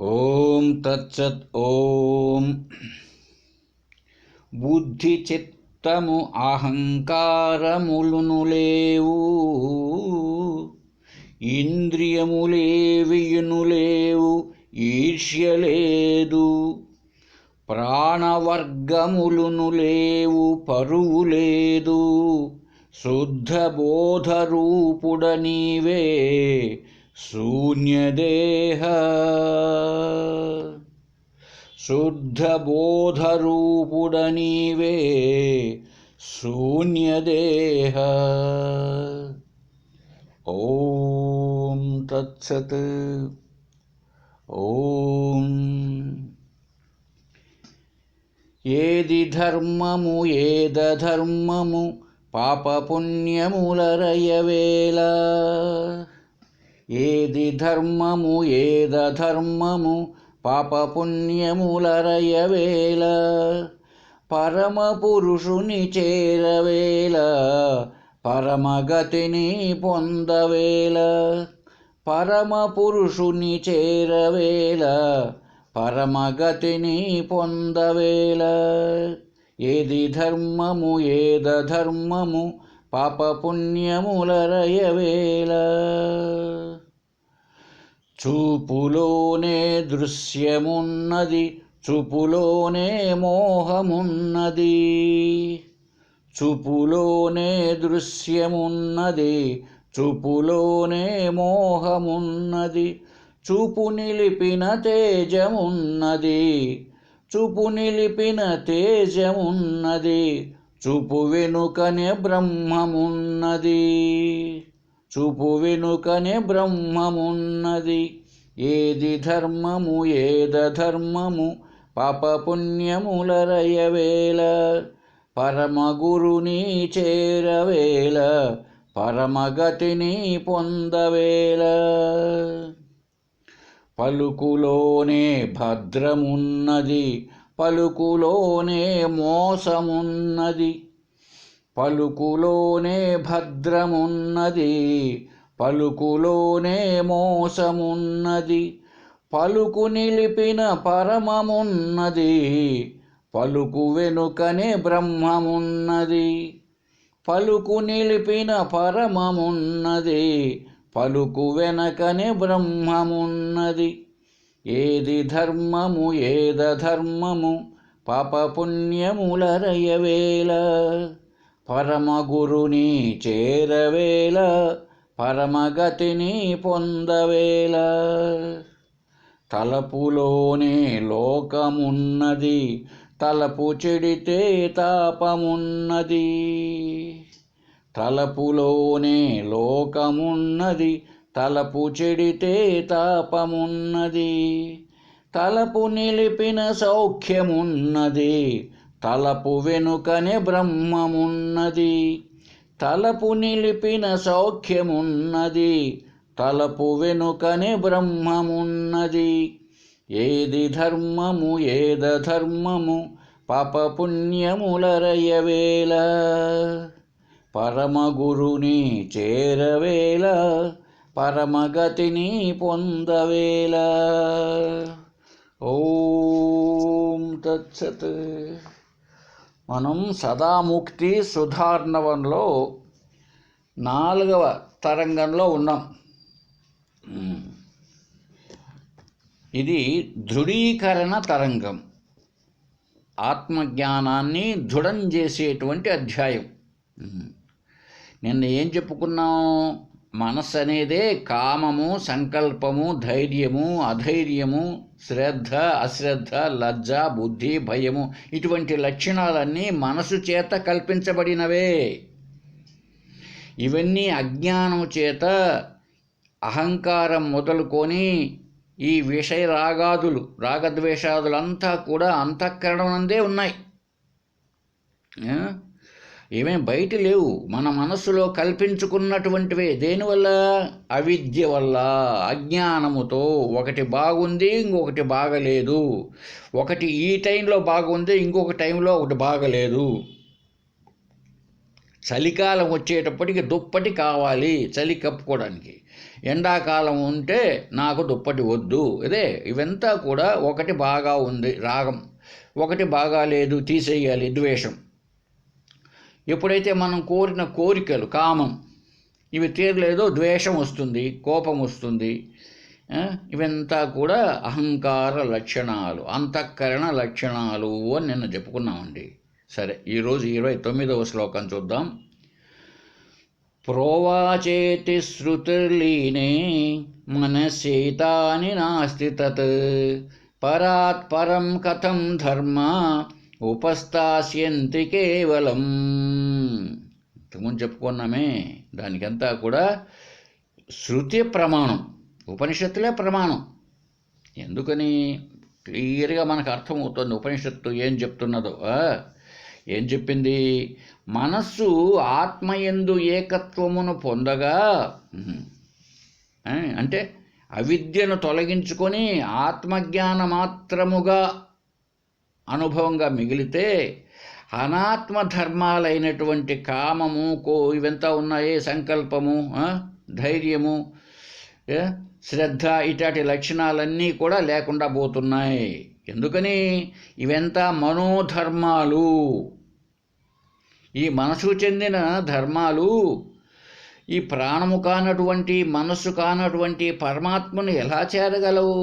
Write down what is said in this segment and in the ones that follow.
ఓం తత్సత్. ఓం బుద్ధి చిత్తము అహంకారములును లేవు, ఇంద్రియములేవియును లేవు, ఈర్ష్య లేదు, ప్రాణవర్గములును లేవు, పరువు లేదు, శుద్ధ బోధరూపుడ నీవే శూన్యదేహ. శుద్ధ బోధరూపుడ నీవే శూన్యదేహ. ఓం తత్సత్. ఓం ఏది ధర్మము ఏదధర్మము పాపపుణ్యములరయవేళ. ఏది ధర్మము ఏదధర్మము పాపపుణ్యములరయవేళ. పరమపురుషుని చేరవేళ పరమగతిని పొందవేళ. పరమపురుషుని చేరవేళ పరమగతిని పొందవేళ. ఏది ధర్మము ఏదధర్మము పాపపుణ్యములరయవేళ. చూపులోనే దృశ్యమున్నది, చూపులోనే మోహమున్నది. చూపులోనే దృశ్యమున్నది, చూపులోనే మోహమున్నది. చూపు నిలిపిన తేజమున్నది, చూపు నిలిపిన తేజమున్నది. చూపు వెనుకనే బ్రహ్మమున్నది, చూపు వెనుకనే బ్రహ్మమున్నది. ఏది ధర్మము ఏదధర్మము పాపపుణ్యములరయవేళ. పరమగురుని చేరవేళ పరమగతిని పొందవేళ. పలుకులోనే భద్రమున్నది, పలుకులోనే మోసమున్నది. పలుకులోనే భద్రమున్నది, పలుకులోనే మోసమున్నది. పలుకు నిలిపిన పరమమున్నది, పలుకు వెనుకనే బ్రహ్మమున్నది. పలుకు నిలిపిన పరమమున్నది, పలుకు వెనకనే బ్రహ్మమున్నది. ఏది ధర్మము ఏదధర్మము పాపపుణ్యములరయవేళ. పరమగురుని చేరవేళ పరమగతిని పొందవేళ. తలపులోనే లోకమున్నది, తలపు చెడితే తాపమున్నది. తలపులోనే లోకమున్నది, తలపు చెడితే తాపమున్నది. తలపు నిలిపిన సౌఖ్యమున్నది, తలపు వెనుకనే బ్రహ్మమున్నది. తలపు నిలిపిన సౌఖ్యమున్నది, తలపు వెనుకనే బ్రహ్మమున్నది. ఏది ధర్మము ఏదధర్మము పాపపుణ్యములరయవేళ. పరమగురుని చేరవేళ పరమగతిని పొందవేళ. ఓం తత్సత్. మనం సదాముక్తి సుధార్ణవంలో 4వ తరంగంలో ఉన్నాం. ఇది దృఢీకరణ తరంగం, ఆత్మజ్ఞానాన్ని దృఢం చేసేటువంటి అధ్యాయం. నిన్న ఏం చెప్పుకున్నాం? మనస్సు అనేదే కామము, సంకల్పము, ధైర్యము, అధైర్యము, శ్రద్ధ, అశ్రద్ధ, లజ్జ, బుద్ధి, భయము, ఇటువంటి లక్షణాలన్నీ మనసు చేత కల్పించబడినవే. ఇవన్నీ అజ్ఞానం చేత అహంకారం మొదలుకొని ఈ విషయ రాగాదులు, రాగద్వేషాదులంతా కూడా అంతఃకరణందే ఉన్నాయి. ఏమేం బయట లేవు, మన మనస్సులో కల్పించుకున్నటువంటివే. దేనివల్ల? అవిద్య వల్ల, అజ్ఞానముతో. ఒకటి బాగుంది, ఇంకొకటి బాగలేదు. ఒకటి ఈ టైంలో బాగుంది, ఇంకొక టైంలో ఒకటి బాగలేదు. చలికాలం వచ్చేటప్పటికి దుప్పటి కావాలి చలి కప్పుకోవడానికి. ఎండాకాలం ఉంటే నాకు దుప్పటి వద్దు. ఇదే ఇవంతా కూడా ఒకటి బాగా ఉంది రాగం, ఒకటి బాగా లేదు తీసేయాలి ద్వేషం. ఎప్పుడైతే మనం కోరిన కోరికలు కామం ఇవి తీరలేదో ద్వేషం వస్తుంది, కోపం వస్తుంది. ఇవంతా కూడా అహంకార లక్షణాలు, అంతఃకరణ లక్షణాలు అని నిన్న చెప్పుకున్నామండి. సరే, ఈరోజు 29వ శ్లోకం చూద్దాం. ప్రోవాచేతి శృతిర్లీనే మనసేతాని నాస్తి తత్ పరాత్ పరం కథం ధర్మ ఉపస్థాస్యంతి కేవలం. ఇంతకుముందు చెప్పుకున్నామే, దానికంతా కూడా శృతి ప్రమాణం, ఉపనిషత్తులే ప్రమాణం. ఎందుకని క్లియర్గా మనకు అర్థమవుతుంది ఉపనిషత్తు ఏం చెప్తున్నదో. ఏం చెప్పింది? మనస్సు ఆత్మయందు ఏకత్వమును పొందగా, అంటే అవిద్యను తొలగించుకొని ఆత్మజ్ఞాన మాత్రముగా అనుభవంగా మిగిలితే అనాత్మ ధర్మాలైనటువంటి కామము, ఇవంతా ఉన్నాయే, సంకల్పము, ధైర్యము, శ్రద్ధ, ఇటాటి లక్షణాలన్నీ కూడా లేకుండా పోతున్నాయి. ఎందుకని? ఇవంతా మనోధర్మాలు. ఈ మనసుకు చెందిన ధర్మాలు ఈ ప్రాణము కానటువంటి, మనస్సు కానటువంటి పరమాత్మను ఎలా చేరగలవు?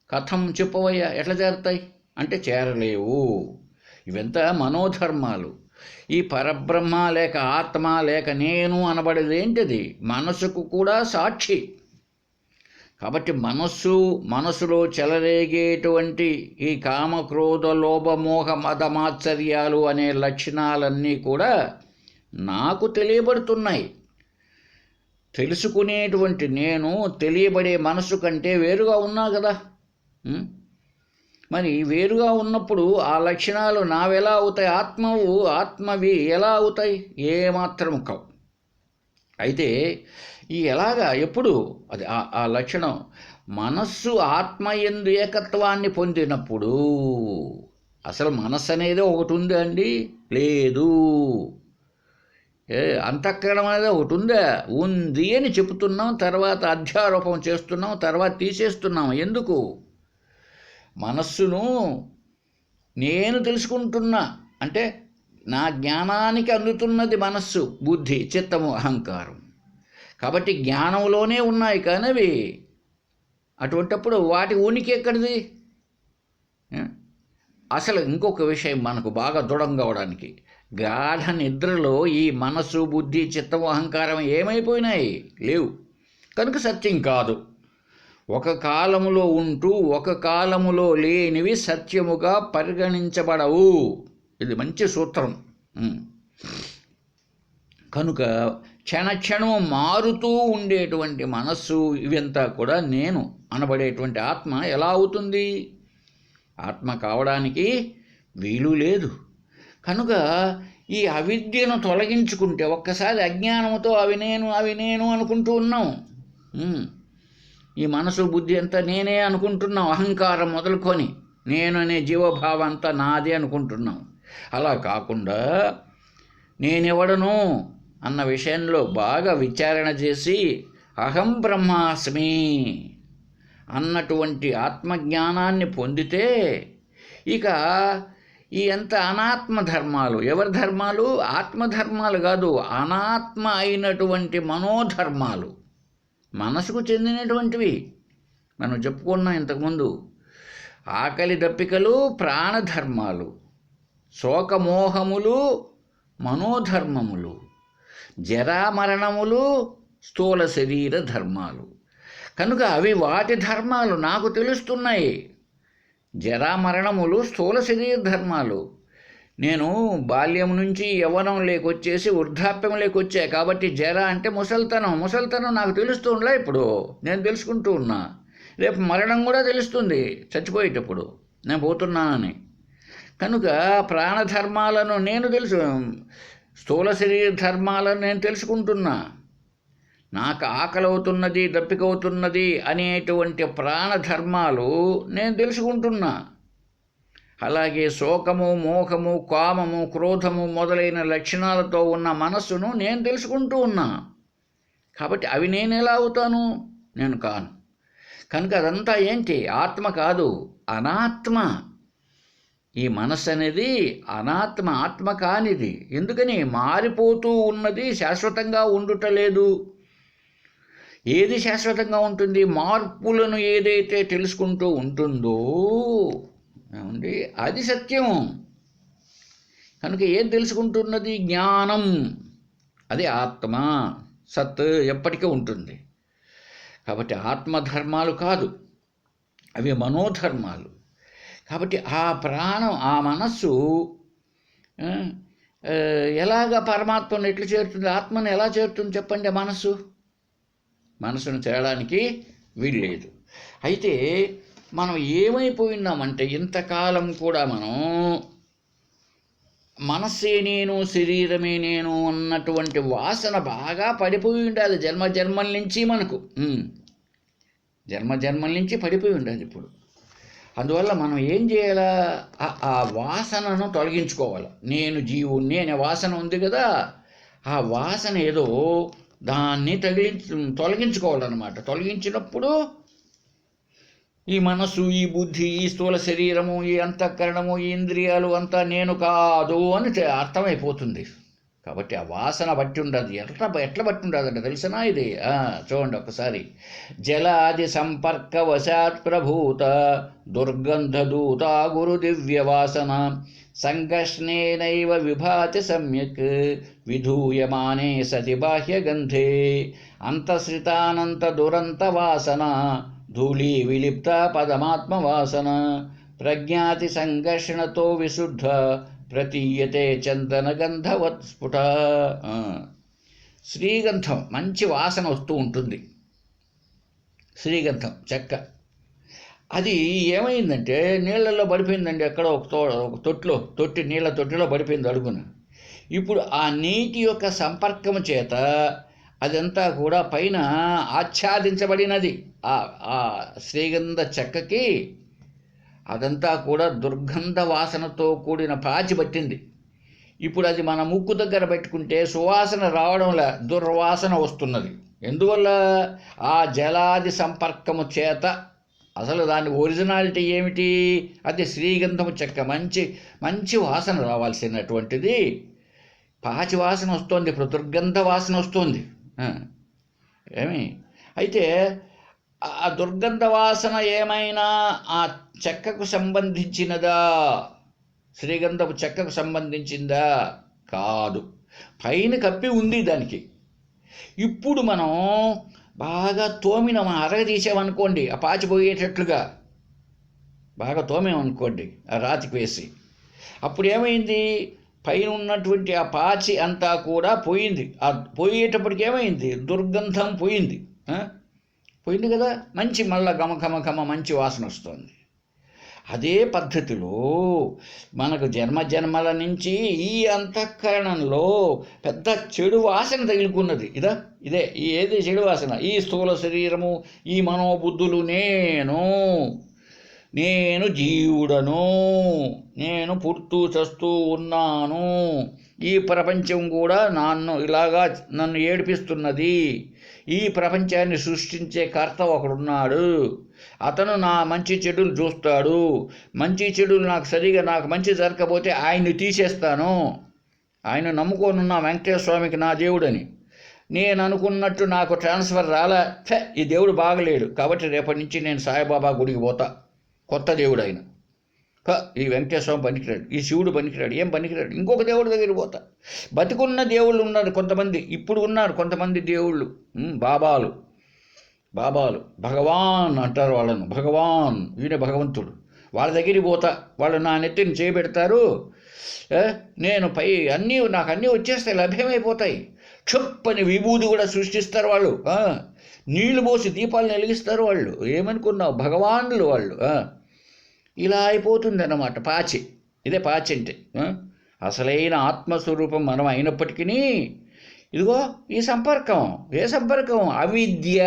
కథం చెప్పవయ్యా, ఎట్లా చేరతాయి అంటే చేరలేవు. ఇవంతా మనోధర్మాలు. ఈ పరబ్రహ్మ లేక ఆత్మ లేక నేను అనబడేది ఏంటిది? మనసుకు కూడా సాక్షి. కాబట్టి మనసులో చెలరేగేటువంటి ఈ కామ, క్రోధ, లోభ, మోహ, మద, మాత్సర్యాలు అనే లక్షణాలన్నీ కూడా నాకు తెలియబడుతున్నాయి. తెలుసుకునేటువంటి నేను తెలియబడే మనసు కంటే వేరుగా ఉన్నా కదా. మరి వేరుగా ఉన్నప్పుడు ఆ లక్షణాలు నావెలా అవుతాయి? ఆత్మవి ఎలా అవుతాయి? ఏమాత్రం కావు. అయితే ఈ ఎలాగా, ఎప్పుడు అది ఆ లక్షణం మనస్సు ఆత్మయందు ఏకత్వాన్ని పొందినప్పుడు. అసలు మనస్సు అనేది ఒకటి ఉందా అండి? లేదు. అంతఃకరణం అనేది ఒకటి ఉందా? ఉంది అని చెబుతున్నాం, తర్వాత అధ్యారోపం చేస్తున్నాం, తర్వాత తీసేస్తున్నాం. ఎందుకు? మనస్సును నేను తెలుసుకుంటున్నా అంటే నా జ్ఞానానికి అందుతున్నది మనస్సు, బుద్ధి, చిత్తము, అహంకారం. కాబట్టి జ్ఞానంలోనే ఉన్నాయి కానవి. అటువంటప్పుడు వాటి ఉనికి ఎక్కడిది? అసలు ఇంకొక విషయం మనకు బాగా దృఢంగా అవడానికి, గాఢ నిద్రలో ఈ మనస్సు, బుద్ధి, చిత్తము, అహంకారం ఏమైపోయినాయి? లేవు. కనుక సత్యం కాదు. ఒక కాలములో ఉంటూ ఒక కాలములో లేనివి సత్యముగా పరిగణించబడవు. ఇది మంచి సూత్రం. కనుక క్షణక్షణం మారుతూ ఉండేటువంటి మనస్సు, ఇవంతా కూడా నేను అనబడేటువంటి ఆత్మ ఎలా అవుతుంది? ఆత్మ కావడానికి వీలు లేదు. కనుక ఈ అవిద్యను తొలగించుకుంటే, ఒక్కసారి అజ్ఞానంతో అవి నేను అనుకుంటూ ఉన్నాం. ఈ మనసు, బుద్ధి అంతా నేనే అనుకుంటున్నాం. అహంకారం మొదలుకొని నేను అనే జీవభావం అంతా నాదే అనుకుంటున్నాం. అలా కాకుండా నేనెవడను అన్న విషయంలో బాగా విచారణ చేసి అహం బ్రహ్మాస్మి అన్నటువంటి ఆత్మజ్ఞానాన్ని పొందితే ఇక ఈ ఎంత అనాత్మ ధర్మాలు, ఎవరి ధర్మాలు? ఆత్మధర్మాలు కాదు, అనాత్మ అయినటువంటి మనోధర్మాలు, మనసుకు చెందినటువంటివి. మనం చెప్పుకున్నాం ఇంతకుముందు. ఆకలి దప్పికలు ప్రాణధర్మాలు, శోకమోహములు మనోధర్మములు, జరామరణములు స్థూల శరీర ధర్మాలు. కనుక అవి వాటి ధర్మాలు నాకు తెలుస్తున్నాయి. జరామరణములు స్థూల శరీర ధర్మాలు. నేను బాల్యం నుంచి యవ్వనం లేకొచ్చేసి వృద్ధాప్యం లేకొచ్చా. కాబట్టి జర అంటే ముసలితనం నాకు తెలుస్తుండలే. ఇప్పుడు నేను తెలుసుకుంటూ ఉన్నా. రేపు మరణం కూడా తెలుస్తుంది చచ్చిపోయేటప్పుడు నేను పోతున్నానని. కనుక ప్రాణధర్మాలను నేను స్థూల శరీర ధర్మాలను నేను తెలుసుకుంటున్నా. నాకు ఆకలవుతున్నది, దప్పికవుతున్నది అనేటువంటి ప్రాణధర్మాలు నేను తెలుసుకుంటున్నా. అలాగే శోకము, మోహము, కామము, క్రోధము మొదలైన లక్షణాలతో ఉన్న మనస్సును నేను తెలుసుకుంటూ ఉన్నా. కాబట్టి అవి నేను ఎలా అవుతాను? నేను కాను. కనుక అదంతా ఏంటి? ఆత్మ కాదు, అనాత్మ. ఈ మనస్సు అనేది అనాత్మ, ఆత్మ కానిది. ఎందుకని? మారిపోతూ ఉన్నది, శాశ్వతంగా ఉండుటలేదు. ఏది శాశ్వతంగా ఉంటుంది? మార్పులను ఏదైతే తెలుసుకుంటూ ఉంటుందో ఏమండి, అది సత్యం. కనుక ఏం తెలుసుకుంటున్నది? జ్ఞానం. అది ఆత్మ, సత్ ఎప్పటికీ ఉంటుంది. కాబట్టి ఆత్మధర్మాలు కాదు, అవి మనోధర్మాలు. కాబట్టి ఆ ప్రాణం, ఆ మనస్సు ఎలాగ పరమాత్మను ఎట్లు చేరుతుంది? ఆత్మను ఎలా చేరుతుంది చెప్పండి? మనస్సును చేరడానికి వీల్లేదు. అయితే మనం ఏమైపోయినామంటే ఇంతకాలం కూడా మనం మనస్సే నేను, శరీరమే నేను అన్నటువంటి వాసన బాగా పడిపోయి ఉండాలి జన్మల నుంచి. మనకు జన్మల నుంచి పడిపోయి ఉండాలి ఇప్పుడు. అందువల్ల మనం ఏం చేయాలా? ఆ వాసనను తొలగించుకోవాలి. నేను జీవుణ్ణి అనే వాసన ఉంది కదా, ఆ వాసన ఏదో దాన్ని తొలగించుకోవాలన్నమాట. తొలగించినప్పుడు ఈ మనస్సు, ఈ బుద్ధి, ఈ స్థూల శరీరము, ఈ అంతఃకరణము, ఈ ఇంద్రియాలు అంతా నేను కాదు అని అర్థమైపోతుంది. కాబట్టి ఆ వాసన బట్టి ఉండదు. ఎట్లా బట్టి ఉండదంటే తెలిసినా ఇది చూడండి ఒకసారి. జలాది సంపర్క వశాత్ ప్రభూత దుర్గంధదూత గురు దివ్యవాసన సంఘర్షణేనైవ విభాతి సమ్యక్ విధూయమానే సతి బాహ్యగంధే అంతశ్రితానంత దురంత వాసన ధూళీ విలిప్త పదమాత్మవాసన ప్రజ్ఞాతి సంఘర్షణతో విశుద్ధ ప్రతీయతే చందనగంధవత్ స్ఫుట. శ్రీగంధం మంచి వాసన వస్తూ ఉంటుంది. శ్రీగంధం చెక్క అది ఏమైందంటే నీళ్ళల్లో పడిపోయిందండి. ఎక్కడో ఒక నీళ్ళ తొట్టిలో పడిపోయింది అడుగున. ఇప్పుడు ఆ నీటి యొక్క సంపర్కము చేత అదంతా కూడా పైన ఆచ్ఛాదించబడినది. ఆ శ్రీగంధ చెక్కకి అదంతా కూడా దుర్గంధ వాసనతో కూడిన పాచి పట్టింది. ఇప్పుడు అది మన ముక్కు దగ్గర పెట్టుకుంటే సువాసన రావడంలా దుర్వాసన వస్తున్నది. ఎందువల్ల? ఆ జలాది సంపర్కము చేత. అసలు దాని ఒరిజినాలిటీ ఏమిటి? అది శ్రీగంధము చెక్క. మంచి వాసన రావాల్సినటువంటిది పాచి వాసన వస్తుంది. ఇప్పుడు దుర్గంధ వాసన వస్తుంది. అయితే ఆ దుర్గంధ వాసన ఏమైనా ఆ చెక్కకు సంబంధించినదా? శ్రీగంధపు చెక్కకు సంబంధించిందా? కాదు. పైన కప్పి ఉంది దానికి. ఇప్పుడు మనం బాగా తోమినం, అరగదీసామనుకోండి, ఆ పాచిపోయేటట్లుగా బాగా తోమేమనుకోండి ఆ రాతికి వేసి, అప్పుడు ఏమైంది? పైన ఉన్నటువంటి ఆ పాచి అంతా కూడా పోయింది. ఆ పోయేటప్పటికి ఏమైంది? దుర్గంధం పోయింది కదా. మళ్ళా ఘమ మంచి వాసన వస్తుంది. అదే పద్ధతిలో మనకు జన్మల నుంచి ఈ అంతఃకరణంలో పెద్ద చెడు వాసన తగులుకున్నది. ఇదే ఏది చెడు వాసన? ఈ స్థూల శరీరము, ఈ మనోబుద్ధులు నేను జీవుడను, నేను పుడుతూ చస్తూ ఉన్నాను, ఈ ప్రపంచం కూడా నన్ను ఏడిపిస్తున్నది, ఈ ప్రపంచాన్ని సృష్టించే కర్త ఒకడున్నాడు, అతను నా మంచి చెడులు చూస్తాడు, మంచి చెడులు నాకు మంచి జరగకపోతే ఆయన్ని తీసేస్తాను, ఆయన నమ్ముకోనున్న వెంకటేశ్వర స్వామికి నా దేవుడని నేను అనుకున్నట్టు నాకు ట్రాన్స్ఫర్ రాలే, ఈ దేవుడు బాగలేడు, కాబట్టి రేపటి నుంచి నేను సాయిబాబా గుడికి పోతా, కొత్త దేవుడు ఆయన, ఈ వెంకటేశ్వర స్వామి పనికిరాడు, ఈ శివుడు పనికిరాడు, ఏం పనికిరాడు, ఇంకొక దేవుడి దగ్గరికి పోతా. బతికున్న దేవుళ్ళు ఉన్నారు కొంతమంది, ఇప్పుడు ఉన్నారు కొంతమంది దేవుళ్ళు, బాబాలు భగవాన్ అంటారు వాళ్ళను, భగవాన్, ఈయన భగవంతుడు, వాళ్ళ దగ్గరికి పోతా. వాళ్ళు నా నెత్తిని చేయబెడతారు, నేను నాకు అన్నీ వచ్చేస్తాయి, లభ్యమైపోతాయి, క్షుప్పని విభూది కూడా సృష్టిస్తారు వాళ్ళు, నీళ్లు పోసి దీపాలను వెలిగిస్తారు వాళ్ళు, ఏమనుకున్నావు భగవానులు వాళ్ళు. ఇలా అయిపోతుంది అన్నమాట పాచి. ఇదే పాచి అంటే. అసలైన ఆత్మస్వరూపం మనం అయినప్పటికీ ఇదిగో ఈ సంపర్కం. ఏ సంపర్కం? అవిద్య,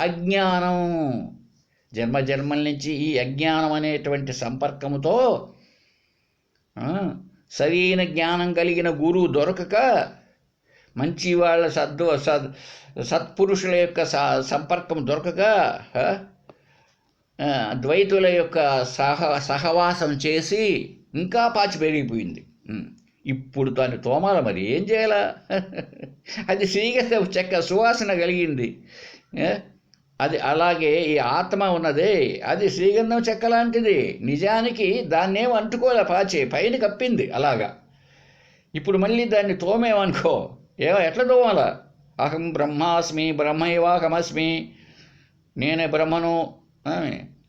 అజ్ఞానం. జన్మల నుంచి ఈ అజ్ఞానం అనేటువంటి సంపర్కముతో సరైన జ్ఞానం కలిగిన గురువు దొరకక, మంచి వాళ్ళ సత్పురుషుల యొక్క సంపర్కం దొరకక, ద్వైతుల యొక్క సహవాసం చేసి ఇంకా పాచి పెరిగిపోయింది. ఇప్పుడు దాన్ని తోమాల, మరి ఏం చేయాలా? అది శ్రీగంధ చెక్క సువాసన కలిగింది. అది అలాగే ఈ ఆత్మ ఉన్నదే, అది శ్రీగంధం చెక్క లాంటిది. నిజానికి దాన్నేం అంటుకోలే, పాచి పైన కప్పింది అలాగా. ఇప్పుడు మళ్ళీ దాన్ని తోమేమనుకో, ఎట్లా తోమాలా? అహం బ్రహ్మాస్మి బ్రహ్మైవాహమస్మి, నేనే బ్రహ్మను,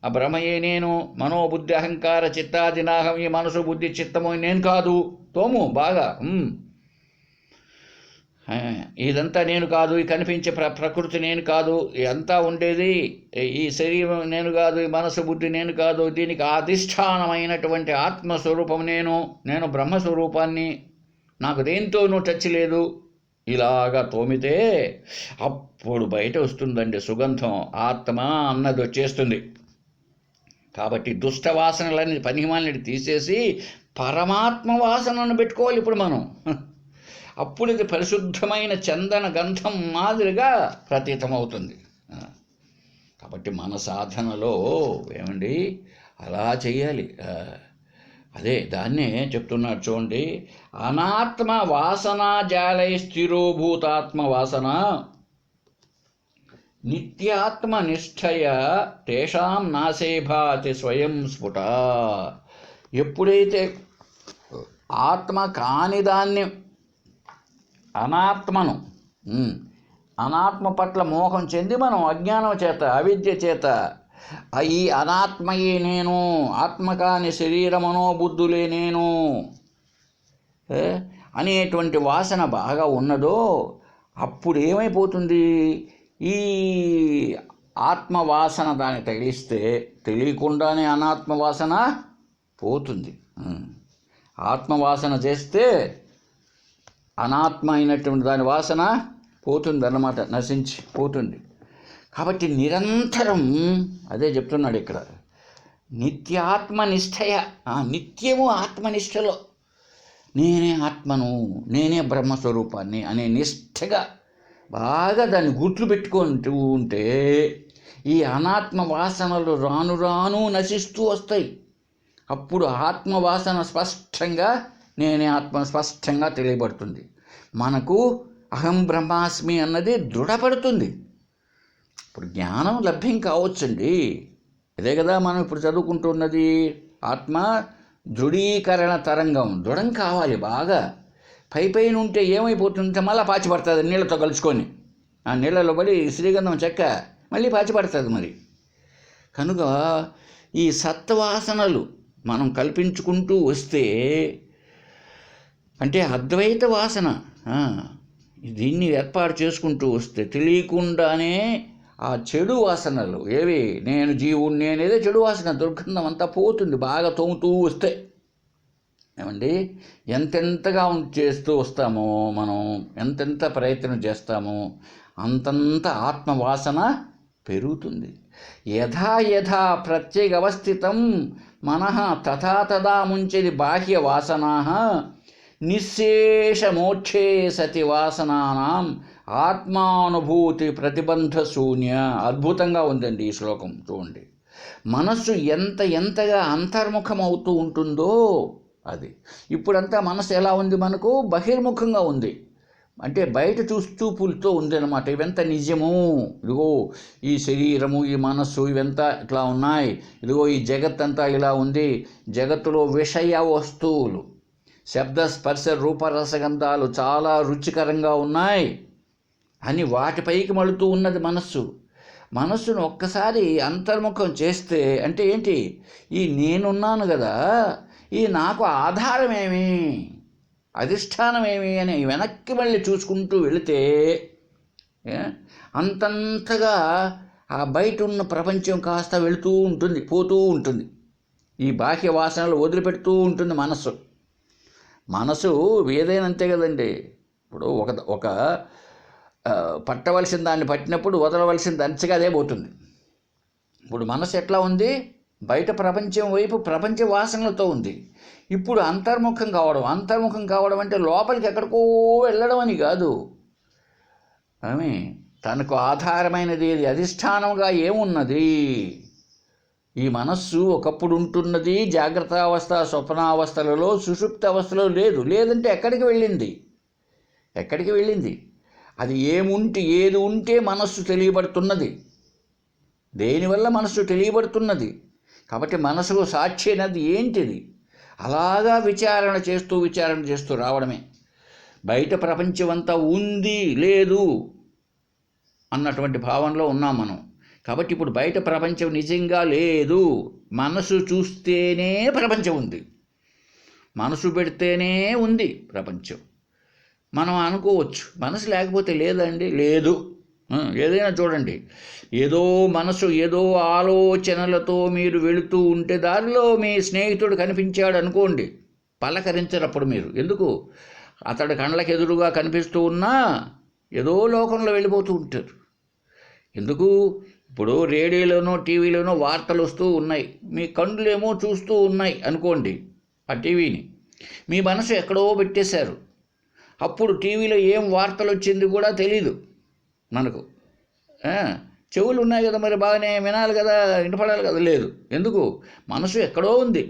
ఆ బ్రహ్మయే నేను, మనోబుద్ధి అహంకార చిత్తాది నాహం, ఈ మనసు బుద్ధి చిత్తము నేను కాదు. తోము బాగా. ఇదంతా నేను కాదు, ఈ కనిపించే ప్రకృతి నేను కాదు, ఇదంతా ఉండేది ఈ శరీరం నేను కాదు, ఈ మనసు బుద్ధి నేను కాదు, దీనికి అధిష్టానమైనటువంటి ఆత్మస్వరూపం నేను బ్రహ్మస్వరూపాన్ని, నాకు దేంతోనూ టచ్ లేదు. ఇలాగా తోమితే అప్పుడు బయట వస్తుందండి సుగంధం, ఆత్మ అన్నది వచ్చేస్తుంది. కాబట్టి దుష్ట వాసనలన్నీ పనిమాలని తీసేసి పరమాత్మ వాసనను పెట్టుకోవాలి ఇప్పుడు మనం. అప్పుడు ఇది పరిశుద్ధమైన చందన గంధం మాదిరిగా ప్రతీతమవుతుంది. కాబట్టి మన సాధనలో ఏమండి అలా చేయాలి. అదే దాన్నే చెప్తున్నాడు చూడండి, అనాత్మ వాసనా జాలై స్థిరోభూతాత్మ వాసన నిత్యాత్మ నిష్ఠయ తేషాం నాశేభాతి స్వయం స్ఫుట. ఎప్పుడైతే ఆత్మ కాని దాన్ని, అనాత్మ పట్ల మోహం చెంది మనం అజ్ఞానం చేత అవిద్య చేత ఈ అనాత్మయే నేను, ఆత్మ కాని శరీరమనో బుద్ధులే నేను అనేటువంటి వాసన బాగా ఉన్నదో, అప్పుడు ఏమైపోతుంది, ఈ ఆత్మవాసన దాన్ని తగిలిస్తే తెలియకుండానే అనాత్మవాసన పోతుంది. ఆత్మవాసన చేస్తే అనాత్మ అయినటువంటి దాని వాసన పోతుంది అన్నమాట, నశించి పోతుంది. కాబట్టి నిరంతరం అదే చెప్తున్నాడు ఇక్కడ, నిత్యాత్మనిష్టయ, నిత్యము ఆత్మనిష్టలో నేనే ఆత్మను, నేనే బ్రహ్మస్వరూపాన్ని అనే నిష్ఠగా బాగా దాన్ని గుట్లు పెట్టుకుంటూ ఉంటే ఈ అనాత్మ వాసనలు రాను రాను నశిస్తూ వస్తాయి. అప్పుడు ఆత్మవాసన స్పష్టంగా, నేనే ఆత్మ స్పష్టంగా తెలియబడుతుంది. మనకు అహం బ్రహ్మాస్మి అన్నది దృఢపడుతుంది. ఇప్పుడు జ్ఞానం లభ్యం కావచ్చండి, ఇదే కదా మనం ఇప్పుడు చదువుకుంటున్నది. ఆత్మ దృఢీకరణ తరంగం దృఢం కావాలి బాగా. పైన ఉంటే ఏమైపోతుందంటే మళ్ళీ పాచిపడుతుంది నీళ్ళతో కలుసుకొని, ఆ నీళ్ళలో పడి శ్రీగంధం చెక్క మళ్ళీ పాచిపడుతుంది మరి. కనుక ఈ సత్వాసనలు మనం కల్పించుకుంటూ వస్తే, అంటే అద్వైత వాసన దీన్ని ఏర్పాటు చేసుకుంటూ వస్తే తెలియకుండానే ఆ చెడు వాసనలు ఏవి, నేను జీవుణ్ణి నేనేదే చెడు వాసన దుర్గంధం అంతా పోతుంది బాగా తోముతూ వస్తే. ఏమండి ఎంతెంతగా చేస్తూ వస్తామో మనం, ఎంతెంత ప్రయత్నం చేస్తామో అంతంత ఆత్మవాసన పెరుగుతుంది. యథా యథా ప్రత్యేగవస్థితం మనః తథా తదా ముంచది బాహ్య వాసనా నిశ్శేషమోక్షే సతి వాసనానాం ఆత్మానుభూతి ప్రతిబంధ శూన్య. అద్భుతంగా ఉందండి ఈ శ్లోకం చూడండి. మనస్సు ఎంతగా అంతర్ముఖం అవుతూ ఉంటుందో అది. ఇప్పుడంతా మనసు ఎలా ఉంది, మనకు బహిర్ముఖంగా ఉంది, అంటే బయట చూపులతో ఉందన్నమాట. ఇవంతా నిజము, ఇదిగో ఈ శరీరము ఈ మనస్సు ఇవంతా ఇట్లా ఉన్నాయి, ఇదిగో ఈ జగత్తంతా ఇలా ఉంది, జగత్తులో విషయ వస్తువులు శబ్ద స్పర్శ రూపరసగంధాలు చాలా రుచికరంగా ఉన్నాయి అని వాటిపైకి మలుతూ ఉన్నది మనస్సు. మనస్సును ఒక్కసారి అంతర్ముఖం చేస్తే అంటే ఏంటి, ఈ నేనున్నాను కదా, ఈ నాకు ఆధారమేమి అధిష్టానమేమి అని వెనక్కి మళ్ళీ చూసుకుంటూ వెళితే అంతంతగా ఆ బయట ఉన్న ప్రపంచం కాస్త వెళుతూ ఉంటుంది, పోతూ ఉంటుంది. ఈ బాహ్య వాసనలు వదిలిపెడుతూ ఉంటుంది మనస్సు. మనసు ఏదైనా అంతే కదండి. ఇప్పుడు ఒక పట్టవలసిన దాన్ని పట్టినప్పుడు వదలవలసిన దంచగా అదే పోతుంది. ఇప్పుడు మనసు ఎట్లా ఉంది, బయట ప్రపంచం వైపు ప్రపంచ వాసనలతో ఉంది. ఇప్పుడు అంతర్ముఖం కావడం అంటే లోపలికి ఎక్కడికో వెళ్ళడం అని కాదు. ఆమె తనకు ఆధారమైనది ఏది, అధిష్టానంగా ఏమున్నది? ఈ మనస్సు ఒకప్పుడు ఉంటున్నది జాగ్రత్తావస్థ, స్వప్నావస్థలలో, సుషుప్త అవస్థలో లేదంటే ఎక్కడికి వెళ్ళింది? అది ఏది ఉంటే మనస్సు తెలియబడుతున్నది. దేనివల్ల మనస్సు తెలియబడుతున్నది? కాబట్టి మనసుకు సాక్షి అనేది ఏంటిది? అలాగా విచారణ చేస్తూ రావడమే. బయట ప్రపంచం అంతా ఉంది లేదు అన్నటువంటి భావనలో ఉన్నాం మనం. కాబట్టి ఇప్పుడు బయట ప్రపంచం నిజంగా లేదు. మనసు చూస్తేనే ప్రపంచం ఉంది, మనసు పెడితేనే ఉంది ప్రపంచం. మనం అనుకోవచ్చు మనసు లేకపోతే లేదండి, లేదు. ఏదైనా చూడండి, ఏదో ఆలోచనలతో మీరు వెళుతూ ఉంటే దారిలో మీ స్నేహితుడు కనిపించాడు అనుకోండి, పలకరించినప్పుడు మీరు ఎందుకు? అతడి కళ్ళకి ఎదురుగా కనిపిస్తూ ఉన్నా ఏదో లోకంలో వెళ్ళిపోతూ ఉంటారు. ఎందుకు? ఇప్పుడు రేడియోలోనో టీవీలోనో వార్తలు వస్తూ ఉన్నాయి, మీ కళ్ళేమో చూస్తూ ఉన్నాయి అనుకోండి ఆ టీవీని. మీ మనసు ఎక్కడో పెట్టేశారు. అప్పుడు టీవీలో ఏం వార్తలు వచ్చింది కూడా తెలీదు మనకు. చెవులు ఉన్నాయి కదా, మరి బాగానే వినాలి కదా, వినపడాలి కదా, లేదు. ఎందుకు? మనసు ఎక్కడో ఉంది.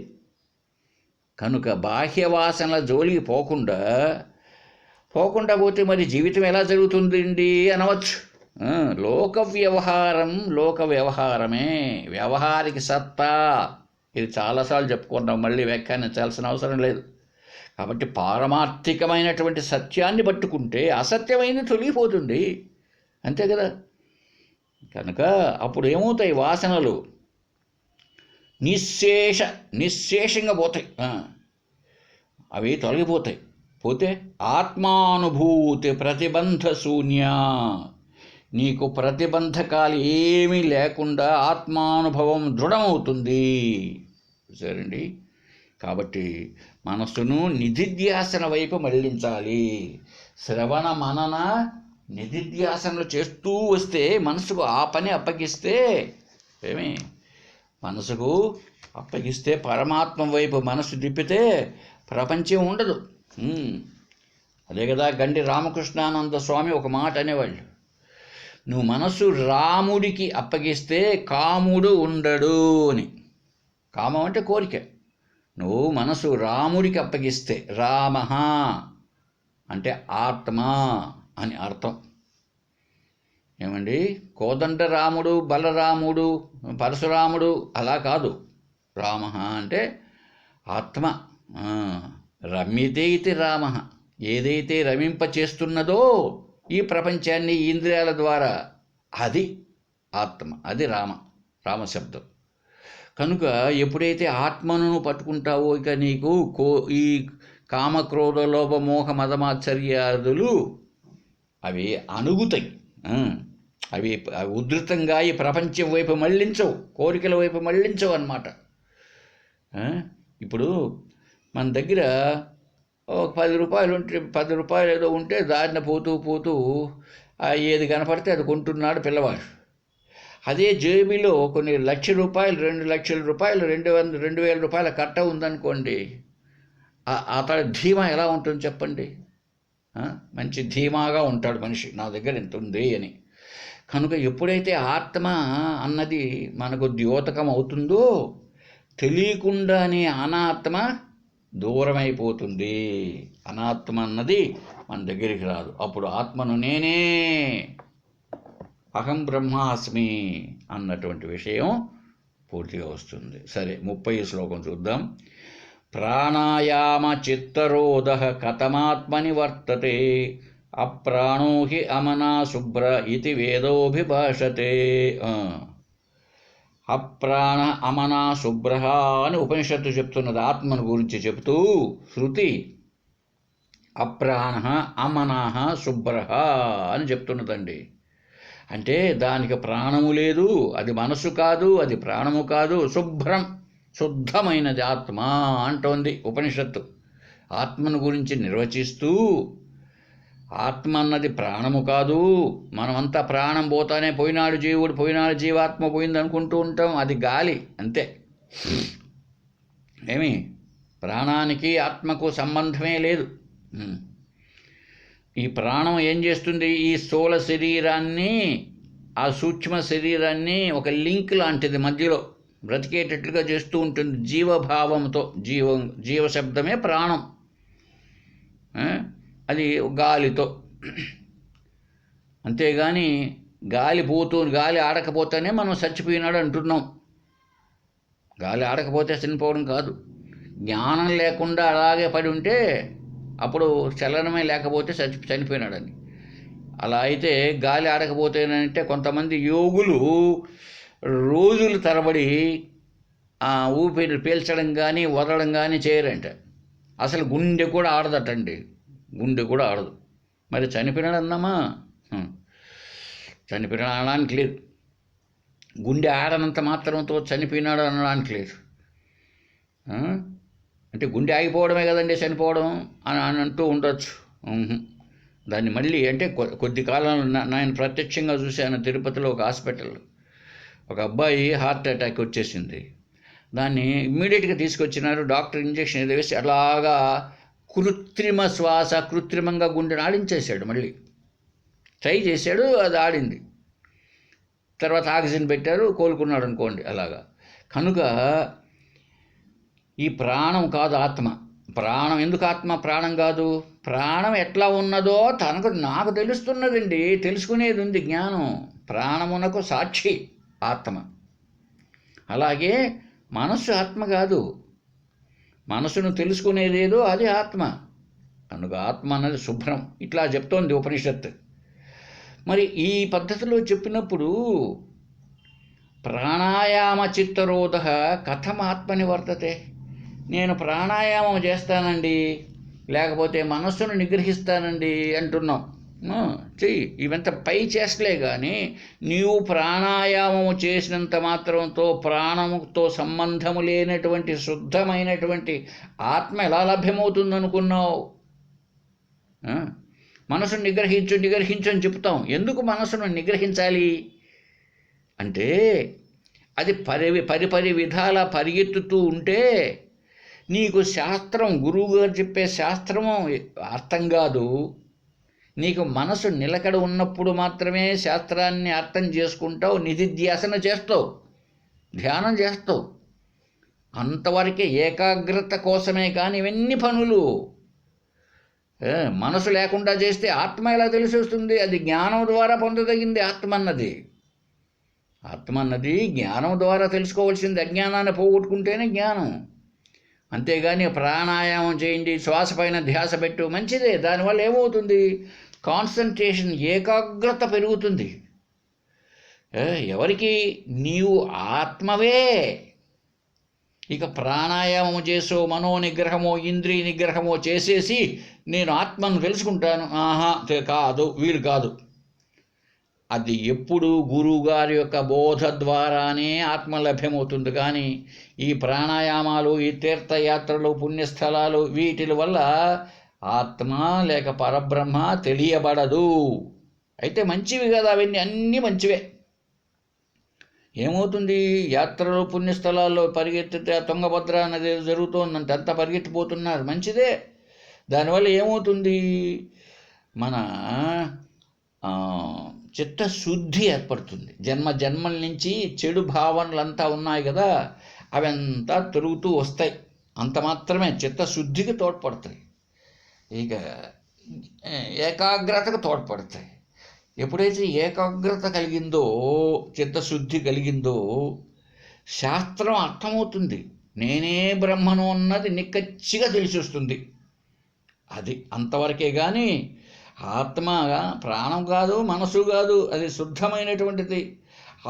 కనుక బాహ్య వాసనల జోలికి పోకుండా పోతే మరి జీవితం ఎలా జరుగుతుందండి అనవచ్చు. లోక వ్యవహారమే వ్యవహారికి సత్తా. ఇది చాలాసార్లు చెప్పుకుంటాం, మళ్ళీ వ్యాఖ్యానించాల్సిన అవసరం లేదు. కాబట్టి పారమార్థికమైనటువంటి సత్యాన్ని పట్టుకుంటే అసత్యమైనది తొలగిపోతుంది, అంతే కదా. కనుక అప్పుడు ఏమవుతాయి? వాసనలు నిశ్శేషంగా పోతాయి, అవి తొలగిపోతాయి. పోతే ఆత్మానుభూతి ప్రతిబంధ శూన్య, నీకు ప్రతిబంధకాలు ఏమీ లేకుండా ఆత్మానుభవం దృఢమవుతుంది. సరేండి. కాబట్టి మనస్సును నిధిధ్యాసన వైపు మళ్లించాలి. శ్రవణ మనన నిధిధ్యాసనలు చేస్తూ వస్తే మనసుకు ఆ పని అప్పగిస్తే మనసుకు అప్పగిస్తే పరమాత్మ వైపు మనసు తిప్పితే ప్రపంచం ఉండదు. అదే కదా గండి రామకృష్ణానంద స్వామి ఒక మాట అనేవాళ్ళు, నువ్వు మనసు రాముడికి అప్పగిస్తే కాముడు ఉండడు అని. కామం అంటే కోరిక. నువ్వు మనసు రాముడికి అప్పగిస్తే, రామ అంటే ఆత్మ అని అర్థం. ఏమండి? కోదండ రాముడు, బలరాముడు, పరశురాముడు అలా కాదు. రామ అంటే ఆత్మ. రమ్యతే ఇది రామ, ఏదైతే రమింప చేస్తున్నదో ఈ ప్రపంచాన్ని ఇంద్రియాల ద్వారా, అది ఆత్మ, అది రామశబ్దం. కనుక ఎప్పుడైతే ఆత్మను పట్టుకుంటావో ఇక నీకు ఈ కామక్రోధ లోభ మోహ మదమాశ్చర్యాదులు అవి అణుగుతాయి. అవి ఉధృతంగా ఈ ప్రపంచం వైపు మళ్ళించవు, కోరికల వైపు మళ్ళించవు అన్నమాట. ఇప్పుడు మన దగ్గర ఒక 10 రూపాయలు ఉంటే, 10 రూపాయలు ఏదో ఉంటే దారిన పోతూ ఏది కనపడితే అది కొంటున్నాడు పిల్లవాడు. అదే జేబీలో కొన్ని లక్షల రూపాయలు, 2 లక్షల రూపాయలు, 2,000 రూపాయల కట్ట ఉందనుకోండి, అతడి ధీమా ఎలా ఉంటుంది చెప్పండి? మంచి ధీమాగా ఉంటాడు మనిషి, నా దగ్గర ఎంత ఉంది అని. కనుక ఎప్పుడైతే ఆత్మ అన్నది మనకు ద్యోతకం అవుతుందో తెలియకుండానే అనాత్మ దూరమైపోతుంది. అనాత్మ అన్నది మన దగ్గరికి రాదు. అప్పుడు ఆత్మను నేనే, అహం బ్రహ్మాస్మి అన్నటువంటి విషయం పూర్తిగా వస్తుంది. సరే, 30వ శ్లోకం చూద్దాం. ప్రాణాయామ చిత్తరోధ కథమాత్మని వర్తతే, అప్రాణో హి అమనా శుభ్ర ఇది వేదోభిభాషతే. అప్రాణ అమనా శుభ్ర అని ఉపనిషత్తు చెప్తున్నది ఆత్మను గురించి చెబుతూ. శృతి అప్రాణ అమనా శుభ్ర అని చెప్తున్నదండి. అంటే దానికి ప్రాణము లేదు, అది మనసు కాదు, అది ప్రాణము కాదు, శుభ్రం, శుద్ధమైనది ఆత్మ అంటోంది ఉపనిషత్తు. ఆత్మను గురించి నిర్వచిస్తూ ఆత్మ అన్నది ప్రాణము కాదు, మనమంతా ప్రాణం పోతానే పోయినాడు జీవుడు, పోయినాడు జీవాత్మ పోయింది అనుకుంటూ ఉంటాం, అది గాలి అంతే. ఏమి ప్రాణానికి ఆత్మకు సంబంధమే లేదు. ఈ ప్రాణం ఏం చేస్తుంది? ఈ స్థూల శరీరాన్ని, ఆ సూక్ష్మ శరీరాన్ని ఒక లింక్ లాంటిది మధ్యలో బ్రతికేటట్లుగా చేస్తూ ఉంటుంది జీవభావంతో. జీవశబ్దమే ప్రాణం, అది గాలితో. అంతేగాని గాలి ఆడకపోతేనే మనం చచ్చిపోయినాడు అంటున్నాం. గాలి ఆడకపోతే చనిపోవడం కాదు. జ్ఞానం లేకుండా అలాగే పడి ఉంటే అప్పుడు చలనమే లేకపోతే చనిపోయినాడని. అలా అయితే గాలి ఆడకపోతేనంటే కొంతమంది యోగులు రోజుల తరబడి ఊపిరి పీల్చడం కానీ వదలడం కానీ చేయరంట. అసలు గుండె కూడా ఆడదటండి, గుండె కూడా ఆడదు. మరి చనిపోయినాడు అన్నామా? చనిపోయినాడు అనడానికి లేదు. గుండె ఆడనంత మాత్రంతో చనిపోయినాడు అనడానికి లేదు. అంటే గుండె ఆగిపోవడమే కదండి చనిపోవడం అని అంటూ ఉండొచ్చు. దాన్ని మళ్ళీ అంటే కొద్ది కాలంలో నేను ప్రత్యక్షంగా చూశాను. తిరుపతిలో ఒక హాస్పిటల్, ఒక అబ్బాయి హార్ట్ అటాక్ వచ్చేసింది. దాన్ని ఇమ్మీడియట్గా తీసుకొచ్చినారు. డాక్టర్ ఇంజక్షన్ ఏదో వేసి అలాగా కృత్రిమ శ్వాస, కృత్రిమంగా గుండెని ఆడించేశాడు. మళ్ళీ ట్రై చేశాడు, అది ఆడింది. తర్వాత ఆక్సిజన్ పెట్టారు, కోలుకున్నాడు అనుకోండి. అలాగా కనుక ఈ ప్రాణం కాదు ఆత్మ. ప్రాణం ఎందుకు ఆత్మ ప్రాణం కాదు? ప్రాణం ఎట్లా ఉన్నదో నాకు తెలుస్తున్నదండి, తెలుసుకునేది ఉంది జ్ఞానం. ప్రాణమునకు సాక్షి ఆత్మ. అలాగే మనస్సు ఆత్మ కాదు, మనసును తెలుసుకునేదేదో అది ఆత్మ. కనుక ఆత్మ అన్నది శుభ్రం. ఇట్లా చెప్తోంది ఉపనిషత్తు. మరి ఈ పద్ధతిలో చెప్పినప్పుడు ప్రాణాయామ చిత్తరోధ కథం ఆత్మని వర్తతే. నేను ప్రాణాయామం చేస్తానండి, లేకపోతే మనస్సును నిగ్రహిస్తానండి అంటున్నాం. చెయ్యి, ఇవంతా పై చేస్తలే కానీ నీవు ప్రాణాయామము చేసినంత మాత్రంతో ప్రాణముతో సంబంధము లేనటువంటి శుద్ధమైనటువంటి ఆత్మ ఎలా లభ్యమవుతుందనుకున్నావు? మనసును నిగ్రహించు అని చెప్తాం. ఎందుకు మనసును నిగ్రహించాలి అంటే అది పరిపరి విధాల పరిగెత్తుతూ ఉంటే నీకు శాస్త్రం, గురువుగారు చెప్పే శాస్త్రము అర్థం కాదు. నీకు మనసు నిలకడ ఉన్నప్పుడు మాత్రమే శాస్త్రాన్ని అర్థం చేసుకుంటావు, నిధిధ్యాసన చేస్తావు, ధ్యానం చేస్తావు. అంతవరకే ఏకాగ్రత కోసమే. కానీ ఇవన్నీ పనులు మనసు లేకుండా చేస్తే ఆత్మ ఎలా తెలిసి వస్తుంది? అది జ్ఞానం ద్వారా పొందదగింది ఆత్మ అన్నది. ఆత్మ అన్నది జ్ఞానం ద్వారా తెలుసుకోవాల్సింది. అజ్ఞానాన్ని పోగొట్టుకుంటేనే జ్ఞానం. అంతేగాని ప్రాణాయామం చేయండి, శ్వాస పైన ధ్యాస పెట్టు, మంచిదే. దానివల్ల ఏమవుతుంది? కాన్సన్ట్రేషన్, ఏకాగ్రత పెరుగుతుంది. ఎవరికి? నీవు ఆత్మవే. ఇక ప్రాణాయామం చేసో, మనోనిగ్రహమో, ఇంద్రియ నిగ్రహమో చేసేసి నేను ఆత్మను తెలుసుకుంటాను, కాదు, వీలు కాదు. అది ఎప్పుడు గురువుగారి యొక్క బోధ ద్వారానే ఆత్మ లభ్యమవుతుంది. కానీ ఈ ప్రాణాయామాలు, ఈ తీర్థయాత్రలు, పుణ్యస్థలాలు, వీటి వల్ల ఆత్మ లేక పరబ్రహ్మ తెలియబడదు. అయితే మంచివి కదా అవన్నీ, అన్నీ మంచివే. ఏమవుతుంది? యాత్రలు, పుణ్యస్థలాల్లో పరిగెత్తితే తుంగభద్ర అనేది జరుగుతోందంటే అంతా పరిగెత్తిపోతున్నారు, మంచిదే. దానివల్ల ఏమవుతుంది? మన చిత్తశుద్ధి ఏర్పడుతుంది. జన్మల నుంచి చెడు భావనలంతా ఉన్నాయి కదా, అవంతా తిరుగుతూ వస్తాయి. అంత మాత్రమే చిత్తశుద్ధికి తోడ్పడతాయి. ఇక ఏకాగ్రతకు తోడ్పడతాయి. ఎప్పుడైతే ఏకాగ్రత కలిగిందో, చిత్తశుద్ధి కలిగిందో, శాస్త్రం అర్థమవుతుంది. నేనే బ్రహ్మను అన్నది నిక్కచ్చిగా తెలిసి వస్తుంది. అది అంతవరకే. కానీ ఆత్మ ప్రాణం కాదు, మనసు కాదు, అది శుద్ధమైనటువంటిది.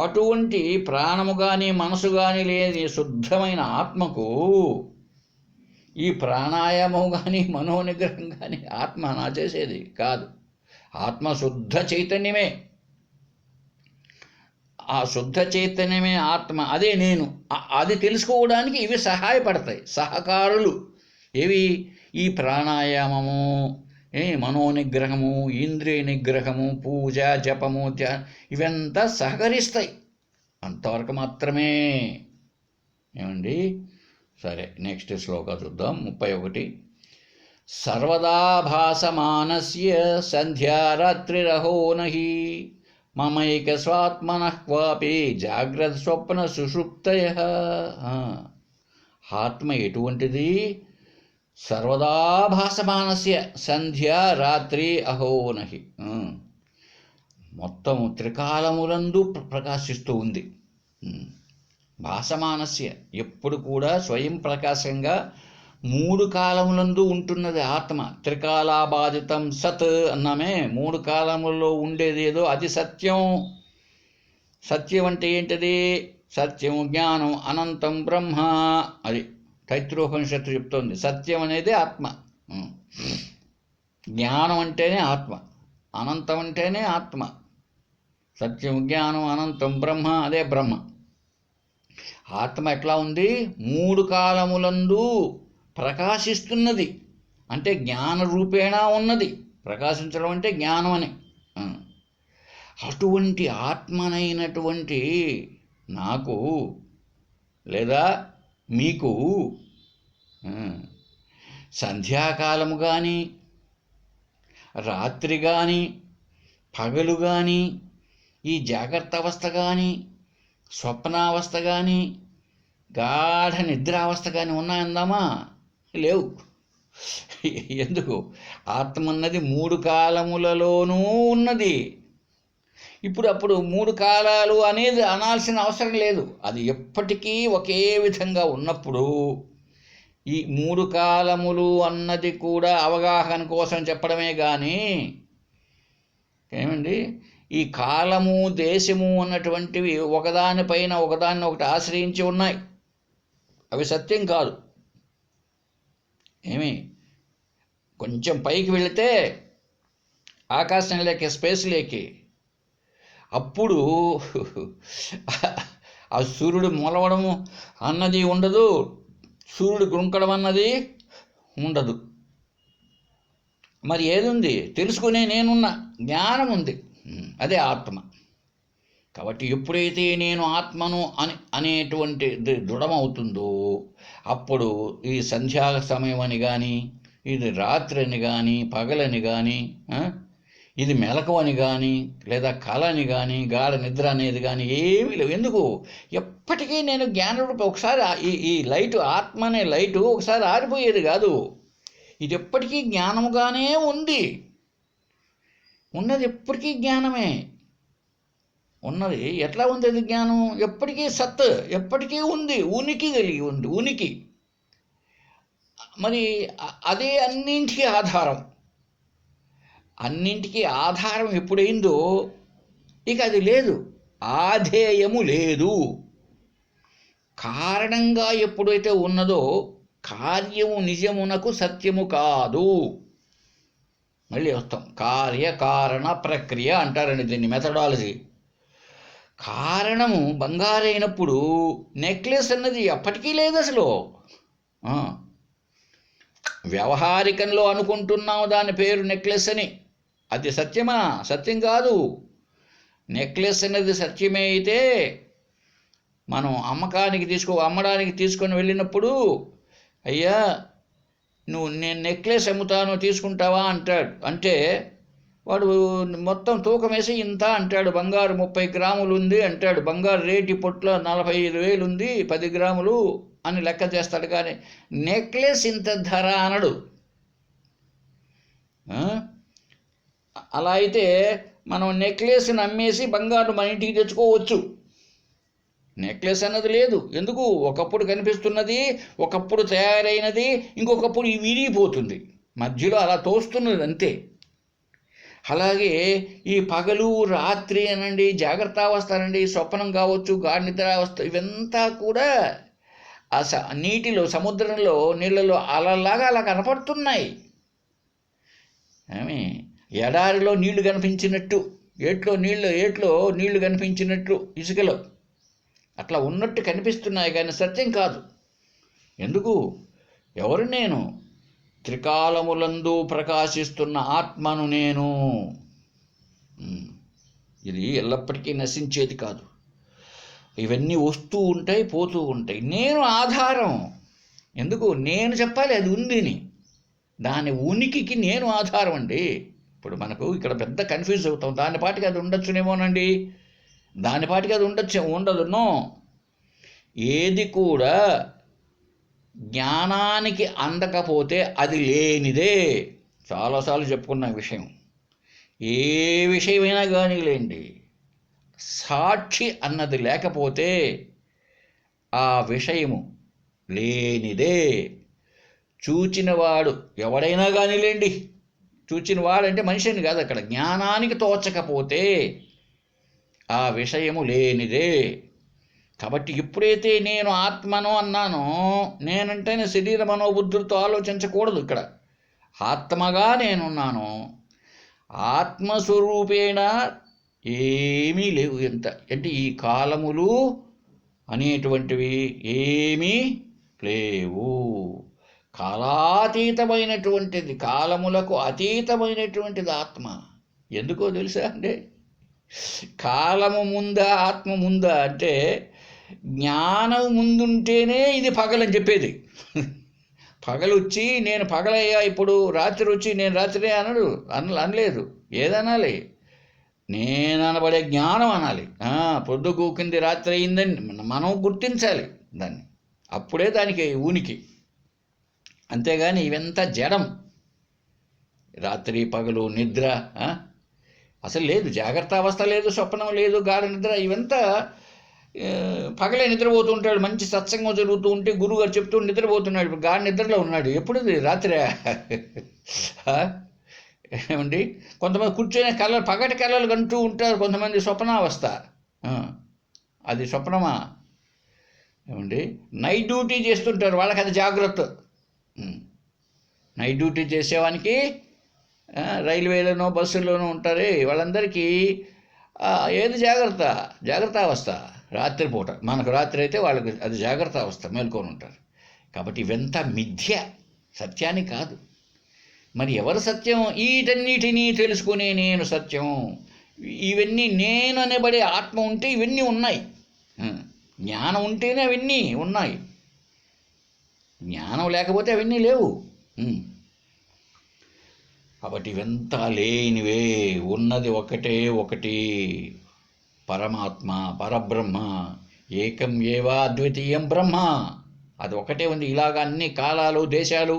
అటువంటి ప్రాణము కానీ మనసు కానీ లేని శుద్ధమైన ఆత్మకు ఈ ప్రాణాయామం కానీ మనోనిగ్రహం కానీ ఆత్మ నా చేసేది కాదు. ఆత్మ శుద్ధ చైతన్యమే. ఆ శుద్ధ చైతన్యమే ఆత్మ, అదే నేను. అది తెలుసుకోవడానికి ఇవి సహాయపడతాయి, సహకారులు. ఏవి? ఈ ప్రాణాయామము, మనోనిగ్రహము, ఇంద్రియ నిగ్రహము, పూజ, జపము, ఇవంతా సహకరిస్తాయి. అంతవరకు మాత్రమే. ఏమండి? సరే, నెక్స్ట్ శ్లోక చూద్దాం. 31. సర్వదా భాసమానస్య సంధ్యారాత్రిరహో నహి మమైక స్వాత్మనః క్వాపి జాగ్రత్త స్వప్న సుషుప్తయః. ఆత్మ ఎటువంటిది? సర్వదా భాసమానస్య సంధ్య రాత్రి అహో నహి. మొత్తం త్రికాలములందు ప్రకాశిస్తూ ఉంది. భాసమానస్య ఎప్పుడు కూడా స్వయం ప్రకాశంగా 3 కాలములందు ఉంటున్నది ఆత్మ. త్రికాలాబాధితం సత్ అన్నామే. 3 కాలములలో ఉండేది ఏదో అది సత్యం. సత్యం అంటే ఏంటిది? సత్యం, జ్ఞానం, అనంతం బ్రహ్మ. అది తైత్రోపనిషత్తు చెప్తోంది. సత్యం అనేది ఆత్మ, జ్ఞానం అంటేనే ఆత్మ, అనంతం అంటేనే ఆత్మ. సత్యం, జ్ఞానం, అనంతం బ్రహ్మ, అదే బ్రహ్మ. ఆత్మ ఎట్లా ఉంది? 3 కాలములందు ప్రకాశిస్తున్నది. అంటే జ్ఞాన రూపేణా ఉన్నది. ప్రకాశించడం అంటే జ్ఞానం అని. అటువంటి ఆత్మనైనటువంటి నాకు లేదా మీకు సంధ్యాకాలము కానీ, రాత్రి కానీ, పగలు కానీ, ఈ జాగ్రత్త అవస్థ కానీ, స్వప్నావస్థ కానీ, గాఢ నిద్రావస్థ కానీ ఉన్నాయందామా? లేవు. ఎందుకు? ఆత్మ అన్నది 3 కాలములలోనూ ఉన్నది. అప్పుడు 3 కాలాలు అనేది అనాల్సిన అవసరం లేదు. అది ఎప్పటికీ ఒకే విధంగా ఉన్నప్పుడు ఈ 3 కాలములు అన్నది కూడా అవగాహన కోసం చెప్పడమే కానీ, ఏమండి, ఈ కాలము దేశము అన్నటువంటివి ఒకదానిపైన ఒకదాన్ని ఒకటి ఆశ్రయించి ఉన్నాయి. అవి సత్యం కాదు. కొంచెం పైకి వెళితే ఆకాశంలోకి, స్పేస్లోకి, అప్పుడు ఆ సూర్యుడు మొలవడము అన్నది ఉండదు, సూర్యుడు గుంకడం అన్నది ఉండదు. మరి ఏదుంది? తెలుసుకునే నేనున్న జ్ఞానం ఉంది. అదే ఆత్మ. కాబట్టి ఎప్పుడైతే నేను ఆత్మను అనేటువంటి దృఢమవుతుందో అప్పుడు ఈ సంధ్యా సమయం అని కానీ, ఇది రాత్రి అని కానీ, పగలని కానీ, ఇది మెలకువ అని కానీ, లేదా కళ అని కానీ, గాఢ నిద్ర అనేది కానీ ఏమీ లేవు. ఎందుకు? ఎప్పటికీ నేను జ్ఞానరూప. ఒకసారి ఈ లైటు, ఆత్మ అనే లైటు ఒకసారి ఆరిపోయేది కాదు. ఇది ఎప్పటికీ జ్ఞానముగానే ఉంది. ఉన్నది ఎప్పటికీ జ్ఞానమే ఉన్నది. ఎట్లా ఉంది అది జ్ఞానం? ఎప్పటికీ సత్, ఎప్పటికీ ఉంది, ఉనికి కలిగి ఉంది, ఉనికి. మరి అదే అన్నింటికీ ఆధారం. అన్నింటికీ ఆధారం ఎప్పుడైందో ఇక అది లేదు, ఆధేయము లేదు. కారణంగా ఎప్పుడైతే ఉన్నదో కార్యము నిజమునకు సత్యము కాదు. మళ్ళీ వస్తాం. కార్యకారణ ప్రక్రియ అంటారండి దీన్ని, మెథడాలజీ. కారణము బంగారైనప్పుడు నెక్లెస్ అన్నది ఎప్పటికీ లేదు అసలు. వ్యవహారికంలో అనుకుంటున్నాము దాని పేరు నెక్లెస్ అని. అది సత్యమా? సత్యం కాదు. నెక్లెస్ అనేది సత్యమే అయితే మనం అమ్మడానికి తీసుకొని వెళ్ళినప్పుడు, అయ్యా నేను నెక్లెస్ అమ్ముతాను, తీసుకుంటావా అంటాడు. అంటే వాడు మొత్తం తూకం వేసి ఇంత అంటాడు. బంగారు 30 గ్రాములు ఉంది అంటాడు. బంగారు రేటు పొట్లో 45,000 ఉంది, 10 గ్రాములు అని లెక్క చేస్తాడు. కానీ నెక్లెస్ ఇంత ధర అనడు. అలా అయితే మనం నెక్లెస్ని అమ్మేసి బంగారు మన ఇంటికి తెచ్చుకోవచ్చు. నెక్లెస్ అన్నది లేదు. ఎందుకు? ఒకప్పుడు కనిపిస్తున్నది, ఒకప్పుడు తయారైనది, ఇంకొకప్పుడు విరిగిపోతుంది, మధ్యలో అలా తోస్తున్నది అంతే. అలాగే ఈ పగలు రాత్రి అనండి, జాగ్రత్త అవస్థ అనండి, స్వప్నం కావచ్చు, గాఢ నిద్రావస్థ, ఇవంతా కూడా ఆ నీటిలో, సముద్రంలో, నీళ్ళలో అలలాగా అలా కనపడుతున్నాయి. ఎడారిలో నీళ్లు కనిపించినట్టు, ఏట్లో నీళ్లు కనిపించినట్టు ఇసుకలో అట్లా ఉన్నట్టు కనిపిస్తున్నాయి, కానీ సత్యం కాదు. ఎందుకు? ఎవరు నేను? త్రికాలములందు ప్రకాశిస్తున్న ఆత్మను నేను. ఇది ఎల్లప్పటికీ నశించేది కాదు. ఇవన్నీ వస్తూ ఉంటాయి, పోతూ ఉంటాయి. నేను ఆధారం. ఎందుకు నేను చెప్పాలి అది ఉందిని? దాని ఉనికికి నేను ఆధారం అండి. ఇప్పుడు మనకు ఇక్కడ పెద్ద కన్ఫ్యూజ్ అవుతాం. దాని పాటికి అది ఉండొచ్చునేమోనండి, దాని పాటికి అది ఉండదు. నో, ఏది కూడా జ్ఞానానికి అందకపోతే అది లేనిదే. చాలాసార్లు చెప్పుకున్న విషయం. ఏ విషయమైనా కానీ లేండి, సాక్షి అన్నది లేకపోతే ఆ విషయము లేనిదే. చూచినవాడు ఎవడైనా కానీలేండి, చూచిన వాడంటే మనిషిని కాదు, అక్కడ జ్ఞానానికి తోచకపోతే ఆ విషయము లేనిదే. కాబట్టి ఎప్పుడైతే నేను ఆత్మను అన్నానో, నేనంటేనే శరీర మనోబుద్ధులతో ఆలోచించకూడదు. ఇక్కడ ఆత్మగా నేనున్నాను, ఆత్మస్వరూపేణ ఏమీ లేవు. ఎంత అంటే ఈ కాలములు అనేటువంటివి ఏమీ లేవు. కాలాతీతమైనటువంటిది, కాలములకు అతీతమైనటువంటిది ఆత్మ. ఎందుకో తెలుసా అండి? కాలము ముందా ఆత్మ ముందా అంటే, జ్ఞానం ముందుంటేనే ఇది పగలని చెప్పేది. పగలొచ్చి నేను పగలయ్యా, ఇప్పుడు రాత్రి వచ్చి నేను రాత్రి అనలేదు. ఏదనాలి? నేను అనబడే జ్ఞానం అనాలి. పొద్దు కూకింది రాత్రి అయిందని మనం గుర్తించాలి దాన్ని. అప్పుడే దానికి ఉనికి. అంతేగాని ఇవంతా జడం. రాత్రి పగలు నిద్ర అసలు లేదు, జాగ్రత్త అవస్థ లేదు, స్వప్నం లేదు, గాఢ నిద్ర. ఇవంతా పగలే నిద్రపోతూ ఉంటాడు. మంచి సత్సంగం జరుగుతూ ఉంటే గురువుగారు చెప్తూ నిద్రపోతున్నాడు. ఇప్పుడు గాఢ నిద్రలో ఉన్నాడు. ఎప్పుడు రాత్రి ఏమండి? కొంతమంది కూర్చొని పగటి కళలు కంటూ ఉంటారు. కొంతమంది స్వప్నావస్థ. అది స్వప్నమా? ఏమండి? నైట్ డ్యూటీ చేస్తుంటారు, వాళ్ళకి అది జాగ్రత్త. నైట్ డ్యూటీ చేసేవానికి రైల్వేలోనో బస్సుల్లోనూ ఉంటారే, వాళ్ళందరికీ ఏది జాగ్రత్త అవస్థ రాత్రిపూట. మనకు రాత్రి అయితే వాళ్ళకి అది జాగ్రత్త అవస్థ, మేల్కొని ఉంటారు. కాబట్టి ఇవంతా మిథ్య, సత్యాన్ని కాదు. మరి ఎవరు సత్యం? వీటన్నిటినీ తెలుసుకునే నేను సత్యం. ఇవన్నీ నేను అనబడే ఆత్మ ఉంటే ఇవన్నీ ఉన్నాయి. జ్ఞానం ఉంటేనే అవన్నీ ఉన్నాయి. జ్ఞానం లేకపోతే అవన్నీ లేవు. కాబట్టి ఇవంతా లేనివే. ఉన్నది ఒకటే ఒకటి, పరమాత్మ, పరబ్రహ్మ. ఏకం ఏవా అద్వితీయం బ్రహ్మ. అది ఒకటే ఉంది. ఇలాగ అన్ని కాలాలు, దేశాలు,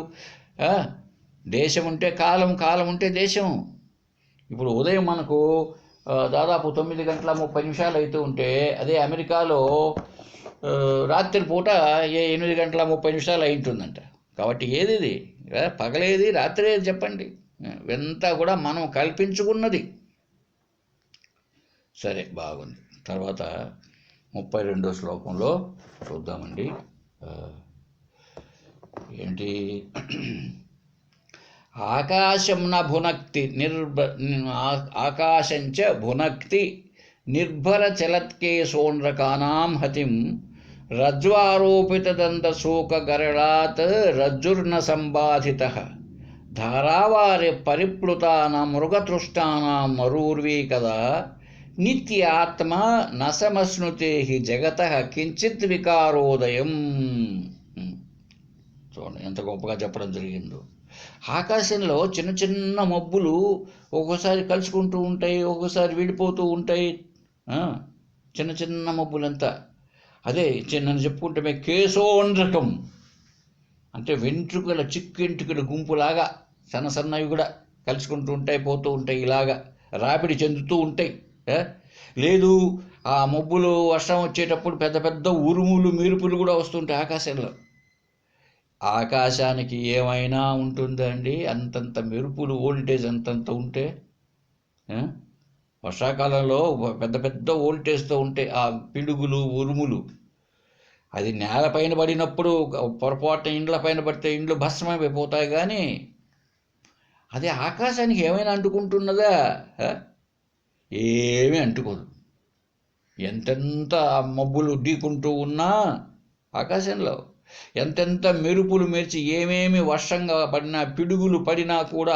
దేశం ఉంటే కాలం, కాలం ఉంటే దేశం. ఇప్పుడు ఉదయం మనకు దాదాపు 9:30 అవుతూ ఉంటే, అదే అమెరికాలో రాత్రిపూట 8:30 అయి ఉంటుందంట. కాబట్టి ఏది ఇది? పగలేది, రాత్రి ఏది చెప్పండి? ఇవంతా కూడా మనం కల్పించుకున్నది. సరే, బాగుంది. తర్వాత 32వ శ్లోకంలో చూద్దామండి. ఏంటి? ఆకాశం న భునక్తి ఆకాశంచ భునక్తి నిర్భర చలత్కేశోన్రకానాం హతిం రజ్వారోపితదంతశోకగరళాత్ రజ్జుర్న సంబాధితః ధారావారి పరిప్లుతానాం మృగతృష్టానాం మరూర్వీ కదా నిత్యాత్మ నసమశ్నుతే హి జగతః కించిత్ వికారోదయం. చూడండి ఎంత గొప్పగా చెప్పడం జరిగిందో. ఆకాశంలో చిన్న చిన్న మబ్బులు ఒక్కోసారి కలుసుకుంటూ ఉంటాయి, ఒక్కోసారి విడిపోతూ ఉంటాయి. చిన్న చిన్న మబ్బులంతా అదే చిన్న చెప్పుకుంటే కేశోండ్రకం అంటే వెంట్రుకల చిక్కెంట్రుకల గుంపులాగా సన్న సన్నవి కూడా కలుసుకుంటూ ఉంటాయి, పోతూ ఉంటాయి, ఇలాగా రాపిడి చెందుతూ ఉంటాయి. లేదు, ఆ మబ్బులు వర్షం వచ్చేటప్పుడు పెద్ద పెద్ద ఉరుములు మెరుపులు కూడా వస్తుంటాయి ఆకాశంలో. ఆకాశానికి ఏమైనా ఉంటుందండి? అంతంత మెరుపులు, వోల్టేజ్ అంతంత ఉంటే. వర్షాకాలంలో పెద్ద పెద్ద వోల్టేజ్తో ఉంటే ఆ పిడుగులు, ఉరుములు, అది నేలపైన పడినప్పుడు పొరపాటున ఇండ్ల పైన పడితే ఇండ్లు భస్మైపోతాయి. కానీ అదే ఆకాశానికి ఏమైనా అంటుకుంటున్నదా? ఏమీ అంటుకోదు. ఎంతెంత మబ్బులు ఢీకుంటూ ఉన్నా ఆకాశంలో, ఎంతెంత మెరుపులు మెరిచి ఏమేమి వర్షంగా పడినా, పిడుగులు పడినా కూడా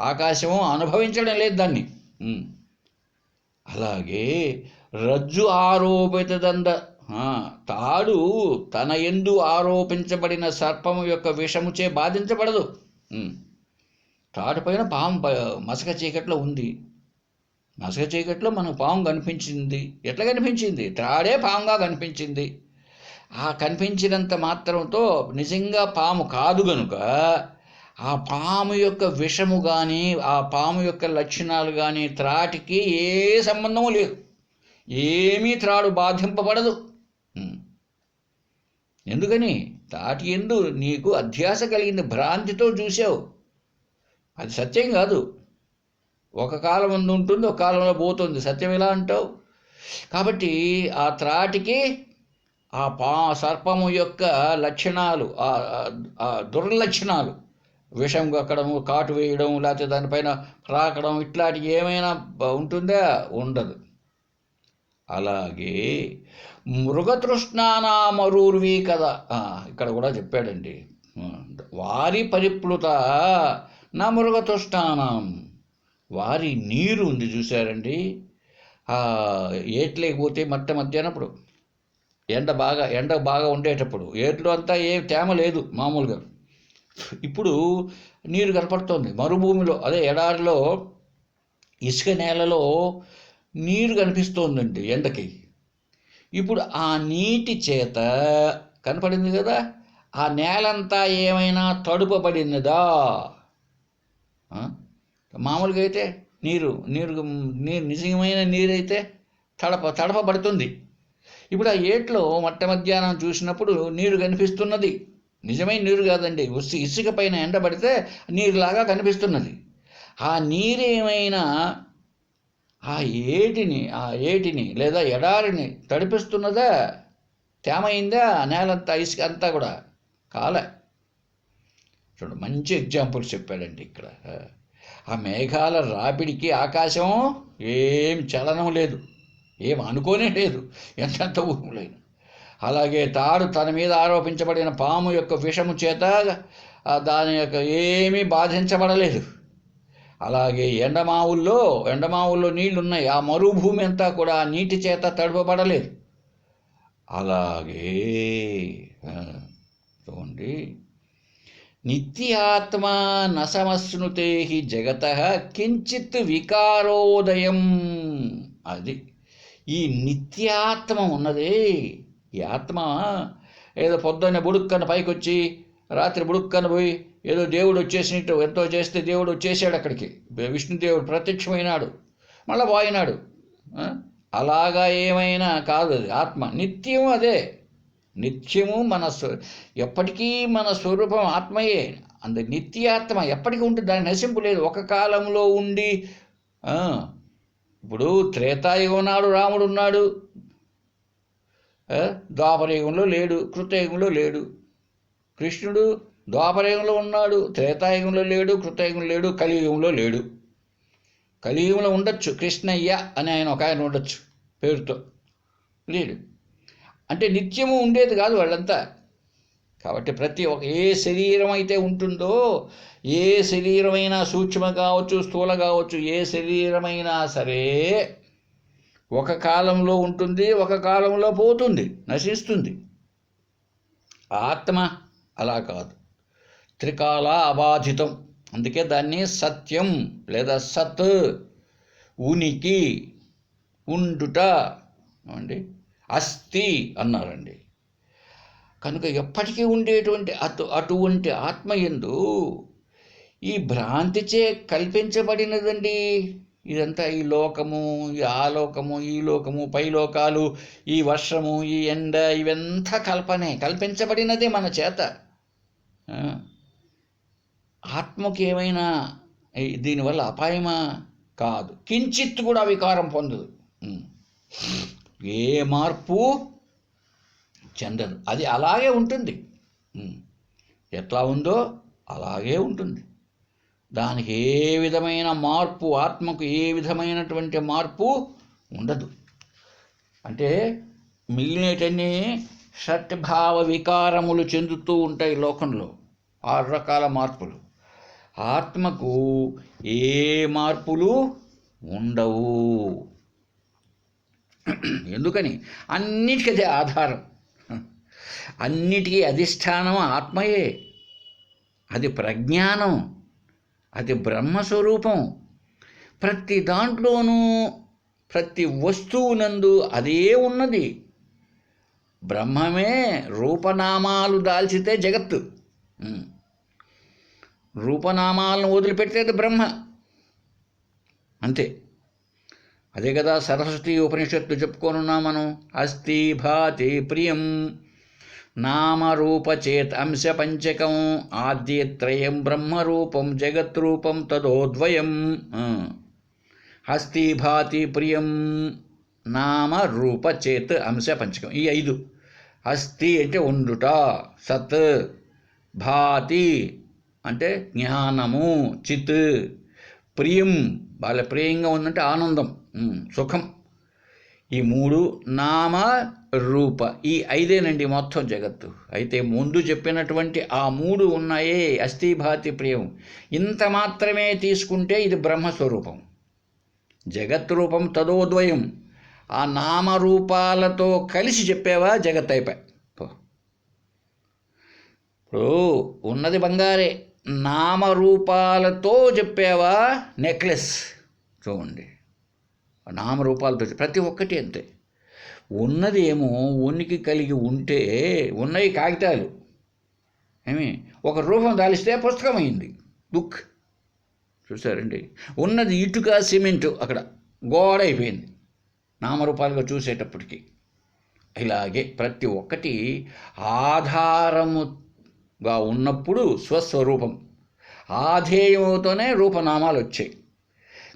ఆకాశము అనుభవించడం లేదు దాన్ని. అలాగే రజ్జు ఆరోపితదంద తాడు తన యందు ఆరోపించబడిన సర్పము యొక్క విషముచే బాధించబడదు. తాడు పైన పాము మసక చీకట్లో ఉంది. మసక చీకట్లో మనకు పాము కనిపించింది. ఎట్లా కనిపించింది? తాడే పాముగా కనిపించింది. ఆ కనిపించినంత మాత్రంతో నిజంగా పాము కాదు గనుక ఆ పాము యొక్క విషము కానీ ఆ పాము యొక్క లక్షణాలు కానీ త్రాటికి ఏ సంబంధము లేదు. ఏమీ త్రాడు బాధింపబడదు. ఎందుకని? తాటి ఎందు నీకు అధ్యాస కలిగింది, భ్రాంతితో చూసావు. అది సత్యం కాదు. ఒక కాలం ముందు ఉంటుంది, ఒక కాలంలో పోతుంది. సత్యం ఎలా అంటావు? కాబట్టి ఆ త్రాటికి ఆ సర్పము యొక్క లక్షణాలు, ఆ దుర్లక్షణాలు, విషం కక్కడము, కాటు వేయడం, లేకపోతే దానిపైన రాకడం, ఇట్లాంటివి ఏమైనా ఉంటుందా? ఉండదు. అలాగే మృగతృష్ణానామరూర్వి కదా, ఇక్కడ కూడా చెప్పాడండి. వారి పరిప్లుత నా మృగతృష్ణానం, వారి నీరు ఉంది చూశారండి. ఏట్లేకపోతే మధ్యాహ్నప్పుడు ఎండ బాగా ఉండేటప్పుడు ఏట్లో అంతా ఏ తేమ లేదు మామూలుగా. ఇప్పుడు నీరు కనపడుతోంది మరుభూమిలో, అదే ఎడారిలో ఇసుక నేలలో నీరు కనిపిస్తోందండి ఎండకి. ఇప్పుడు ఆ నీటి చేత కనపడింది కదా, ఆ నేలంతా ఏమైనా తడుపబడినదా? మామూలుగా అయితే నీరు నిజమైన నీరైతే తడపబడుతుంది. ఇప్పుడు ఆ ఏట్లో మధ్యాహ్నం చూసినప్పుడు నీరు కనిపిస్తున్నది. నిజమైన నీరు కాదండి, ఇసుక పైన ఎండబడితే నీరులాగా కనిపిస్తున్నది. ఆ నీరేమైనా ఆ ఏటిని లేదా ఎడారిని తడిపిస్తున్నదా? తేమైందా? నేలంతా ఇసుక అంతా కూడా కాలే. చూడండి, మంచి ఎగ్జాంపుల్స్ చెప్పాడండి ఇక్కడ. ఆ మేఘాల రాపిడికి ఆకాశం ఏం చలనం లేదు, ఏం అనుకోనే లేదు, ఎంతెంత ఊహలేదు. అలాగే తాడు తన మీద ఆరోపించబడిన పాము యొక్క విషము చేత దాని యొక్క ఏమీ బాధించబడలేదు. అలాగే ఎండమావుల్లో నీళ్లున్నాయి, ఆ మరుభూమి అంతా కూడా నీటి చేత తడపబడలేదు. అలాగే చూడండి, నిత్యాత్మ నసమశ్నుతే జగత కించిత్ వికారోదయం. అది ఈ నిత్యాత్మ ఉన్నదే. ఈ ఆత్మ ఏదో పొద్దున్న బుడుక్కన పైకి వచ్చి రాత్రి బుడుక్కన పోయి ఏదో దేవుడు వచ్చేసినట్టు ఎంతో చేస్తే దేవుడు వచ్చేసాడు అక్కడికి, విష్ణుదేవుడు ప్రత్యక్షమైనాడు, మళ్ళీ పోయినాడు. అలాగా ఏమైనా కాదు అది. ఆత్మ నిత్యం అదే, నిత్యము ఎప్పటికీ మన స్వరూపం ఆత్మయే. నిత్యాత్మ ఎప్పటికీ ఉంటుంది, దాని నశింపు లేదు. ఒక కాలంలో ఉండి ఇప్పుడు త్రేతాయుగం నాడు రాముడు ఉన్నాడు, ద్వాపరయుగంలో లేడు, కృతయుగంలో లేడు. కృష్ణుడు ద్వాపరయుగంలో ఉన్నాడు, త్రేతాయుగంలో లేడు, కృతయుగంలో లేడు, కలియుగంలో లేడు. కలియుగంలో ఉండొచ్చు, కృష్ణయ్య అని ఒక ఆయన ఉండొచ్చు పేరుతో, లేడు. అంటే నిత్యము ఉండేది కాదు వాళ్ళంతా. కాబట్టి ప్రతి ఏ శరీరం అయితే ఉంటుందో, ఏ శరీరమైనా సూక్ష్మ కావచ్చు, స్థూల కావచ్చు, ఏ శరీరమైనా సరే ఒక కాలంలో ఉంటుంది, ఒక కాలంలో పోతుంది, నశిస్తుంది. ఆత్మ అలా కాదు, త్రికాల అబాధితం. అందుకే దాన్ని సత్యం లేదా సత్, ఉనికి, ఉండుట అండి, అస్థి అన్నారండి. కనుక ఎప్పటికీ ఉండేటువంటి అటువంటి ఆత్మయందు ఈ భ్రాంతిచే కల్పించబడినదండి ఇదంతా. ఈ లోకము, ఈ ఆలోకము, ఈ లోకము, పైలోకాలు, ఈ వర్షము, ఈ ఎండ, ఇవంతా కల్పించబడినదే మన చేత. ఆత్మకి ఏమైనా దీనివల్ల అపాయమా? కాదు. కించిత్ కూడా వికారం పొందదు, ఏ మార్పు చెందదు. అది అలాగే ఉంటుంది, ఎట్లా ఉందో అలాగే ఉంటుంది. దానికి ఏ విధమైన మార్పు, ఆత్మకు ఏ విధమైనటువంటి మార్పు ఉండదు. అంటే మిగిలినటన్నీ షట్భావ వికారములు చెందుతూ ఉంటాయి లోకంలో, 6 రకాల మార్పులు. ఆత్మకు ఏ మార్పులు ఉండవు. ఎందుకని? అన్నిటికీ అదే ఆధారం, అన్నిటికీ అధిష్టానం ఆత్మయే, అది ప్రజ్ఞానం, అది బ్రహ్మస్వరూపం. ప్రతి దాంట్లోనూ ప్రతి వస్తువునందు అదే ఉన్నది. బ్రహ్మమే రూపనామాలు దాల్చితే జగత్తు, రూపనామాలను వదిలిపెట్టేది బ్రహ్మ, అంతే. అదే కదా సరస్వతి ఉపనిషత్తు చెప్పుకోనున్నాం మనం. అస్థి భాతి ప్రియం నామరూపచేత్ అంశ పంచకం ఆద్యత్రయం బ్రహ్మరూపం జగద్రూపం తదోద్వయం. అస్థి భాతి ప్రియం నామరూపచేత్ అంశ పంచకం, ఈ 5. అస్థి అంటే ఉండుట, సత్. భాతి అంటే జ్ఞానము, చిత్. ప్రియం వాళ్ళ ప్రియంగా ఉందంటే ఆనందం, సుఖం. ఈ 3 నామ రూప, ఈ 5 మొత్తం జగత్తు. అయితే ముందు చెప్పినటువంటి ఆ 3 ఉన్నాయే, అస్థిభాతి ప్రియం, ఇంత మాత్రమే తీసుకుంటే ఇది బ్రహ్మస్వరూపం. జగత్ రూపం తదోద్వయం, ఆ నామరూపాలతో కలిసి చెప్పావా జగత్ అయిపోయి. ఇప్పుడు ఉన్నది బంగారే, నామరూపాలతో చెప్పావా నెక్లెస్. చూడండి, నామరూపాలతో ప్రతి ఒక్కటి అంతే. ఉన్నది ఏమో ఉనికి కలిగి ఉంటే, ఉన్నవి కాగితాలు, ఒక రూపం దాలిస్తే పుస్తకం అయింది, బుక్. చూసారండి, ఉన్నది ఇటుక సిమెంటు, అక్కడ గోడ అయిపోయింది నామరూపాలుగా చూసేటప్పటికి. ఇలాగే ప్రతి ఒక్కటి ఆధారముగా ఉన్నప్పుడు స్వస్వరూపం, ఆధేయముతోనే రూపనామాలు వచ్చాయి.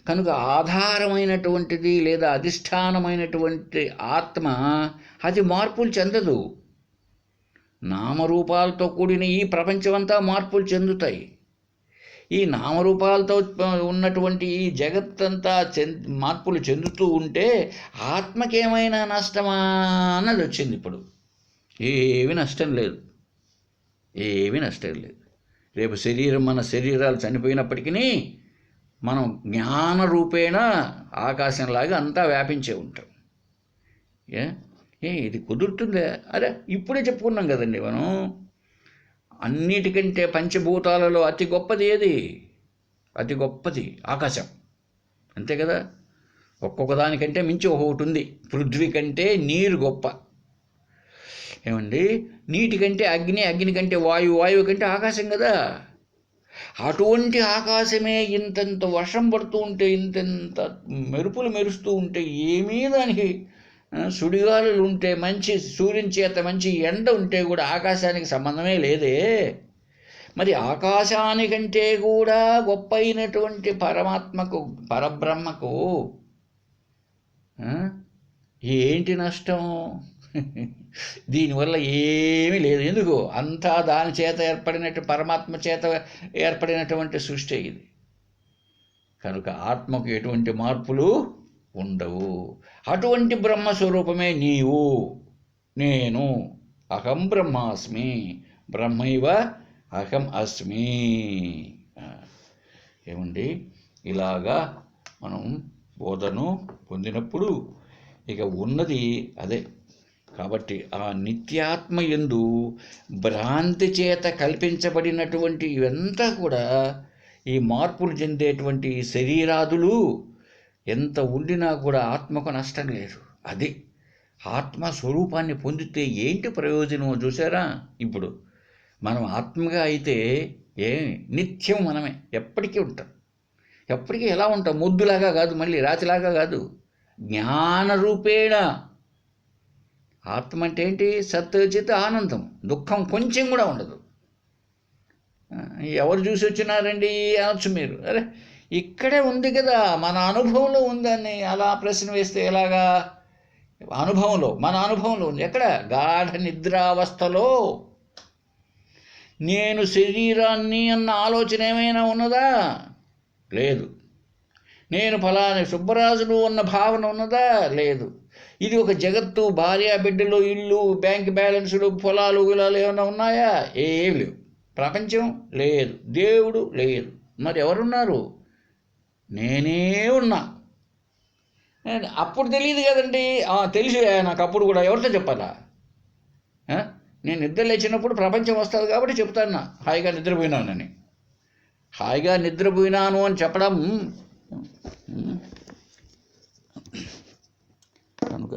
కనుక ఆధారమైనటువంటిది లేదా అధిష్టానమైనటువంటి ఆత్మ అది మార్పులు చెందదు. నామరూపాలతో కూడిన ఈ ప్రపంచమంతా మార్పులు చెందుతాయి. ఈ నామరూపాలతో ఉన్నటువంటి ఈ జగత్తంతా మార్పులు చెందుతూ ఉంటే ఆత్మకేమైనా నష్టమా అన్నది వచ్చింది. ఇప్పుడు ఏమీ నష్టం లేదు, ఏమీ నష్టం లేదు. రేపు మన శరీరాలు చనిపోయినప్పటికీ మనం జ్ఞానరూపేణ ఆకాశంలాగా అంతా వ్యాపించే ఉంటాం. ఇది కుదురుతుందే? అరే ఇప్పుడే చెప్పుకున్నాం కదండి మనం, అన్నిటికంటే పంచభూతాలలో అతి గొప్పది ఏది? అతి గొప్పది ఆకాశం, అంతే కదా. ఒక్కొక్క దానికంటే మించి ఒకటి ఉంది. పృథ్వీ కంటే నీరు గొప్ప, ఏమండి. నీటి కంటే అగ్ని, అగ్ని కంటే వాయువు, వాయువు కంటే ఆకాశం కదా. అటువంటి ఆకాశమే ఇంతంత వర్షం పడుతూ ఉంటే, ఇంతంత మెరుపులు మెరుస్తూ ఉంటే, ఏమీ దానికి సుడిగాలులు ఉంటే, మంచి సూర్యుని చేత మంచి ఎండ ఉంటే కూడా ఆకాశానికి సంబంధమే లేదే. మరి ఆకాశానికంటే కూడా గొప్ప అయినటువంటి పరమాత్మకు, పరబ్రహ్మకు ఏంటి నష్టం? దీనివల్ల ఏమీ లేదు. ఎందుకు? అంతా దాని చేత ఏర్పడినట్టు, పరమాత్మ చేత ఏర్పడినటువంటి సృష్టి ఇది. కనుక ఆత్మకు ఎటువంటి మార్పులు ఉండవు. అటువంటి బ్రహ్మస్వరూపమే నీవు, నేను. అహం బ్రహ్మాస్మి, బ్రహ్మైవ అహం అస్మి. ఏమండి, ఇలాగా మనం బోధను పొందినప్పుడు ఇక ఉన్నది అదే. కాబట్టి ఆ నిత్యాత్మ యందు భ్రాంతి చేత కల్పించబడినటువంటి ఇవంతా కూడా, ఈ మార్పులు చెందేటువంటి శరీరాదులు ఎంత ఉండినా కూడా ఆత్మకు నష్టం లేదు. అది ఆత్మస్వరూపాన్ని పొందితే ఏంటి ప్రయోజనం చూసారా? ఇప్పుడు మనం ఆత్మగా అయితే నిత్యం మనమే, ఎప్పటికీ ఉంటాం. ఎప్పటికీ ఎలా ఉంటాం? ముద్దులాగా కాదు, మళ్ళీ రాతిలాగా కాదు, జ్ఞానరూపేణ. ఆత్మ అంటే ఏంటి? సత్యచిత్ ఆనందం, దుఃఖం కొంచెం కూడా ఉండదు. ఎవరు చూసి వచ్చినారండి అనొచ్చు మీరు. అరే ఇక్కడే ఉంది కదా, మన అనుభవంలో ఉందని అలా ప్రశ్న వేస్తే ఎలాగా? అనుభవంలో, మన అనుభవంలో ఉంది. ఎక్కడ? గాఢ నిద్రావస్థలో. నేను శరీరాన్ని అన్న ఆలోచన ఏమైనా ఉన్నదా? లేదు. నేను ఫలాని సుబ్బరాజులు అన్న భావన ఉన్నదా? లేదు. ఇది ఒక జగత్తు, భార్య బిడ్డలు, ఇల్లు, బ్యాంక్ బ్యాలెన్సులు, పొలాలు, గులాలు ఏమైనా ఉన్నాయా? ఏమి లేవు. ప్రపంచం లేదు, దేవుడు లేదు. మరి ఎవరున్నారు? నేనే ఉన్నా. అప్పుడు తెలియదు కదండి. తెలిసి నాకు అప్పుడు కూడా ఎవరితో చెప్పాలా? నేను నిద్ర లేచినప్పుడు ప్రపంచం వస్తుంది కాబట్టి చెప్తాను హాయిగా నిద్రపోయినానని. హాయిగా నిద్రపోయినాను అని చెప్పడం కనుక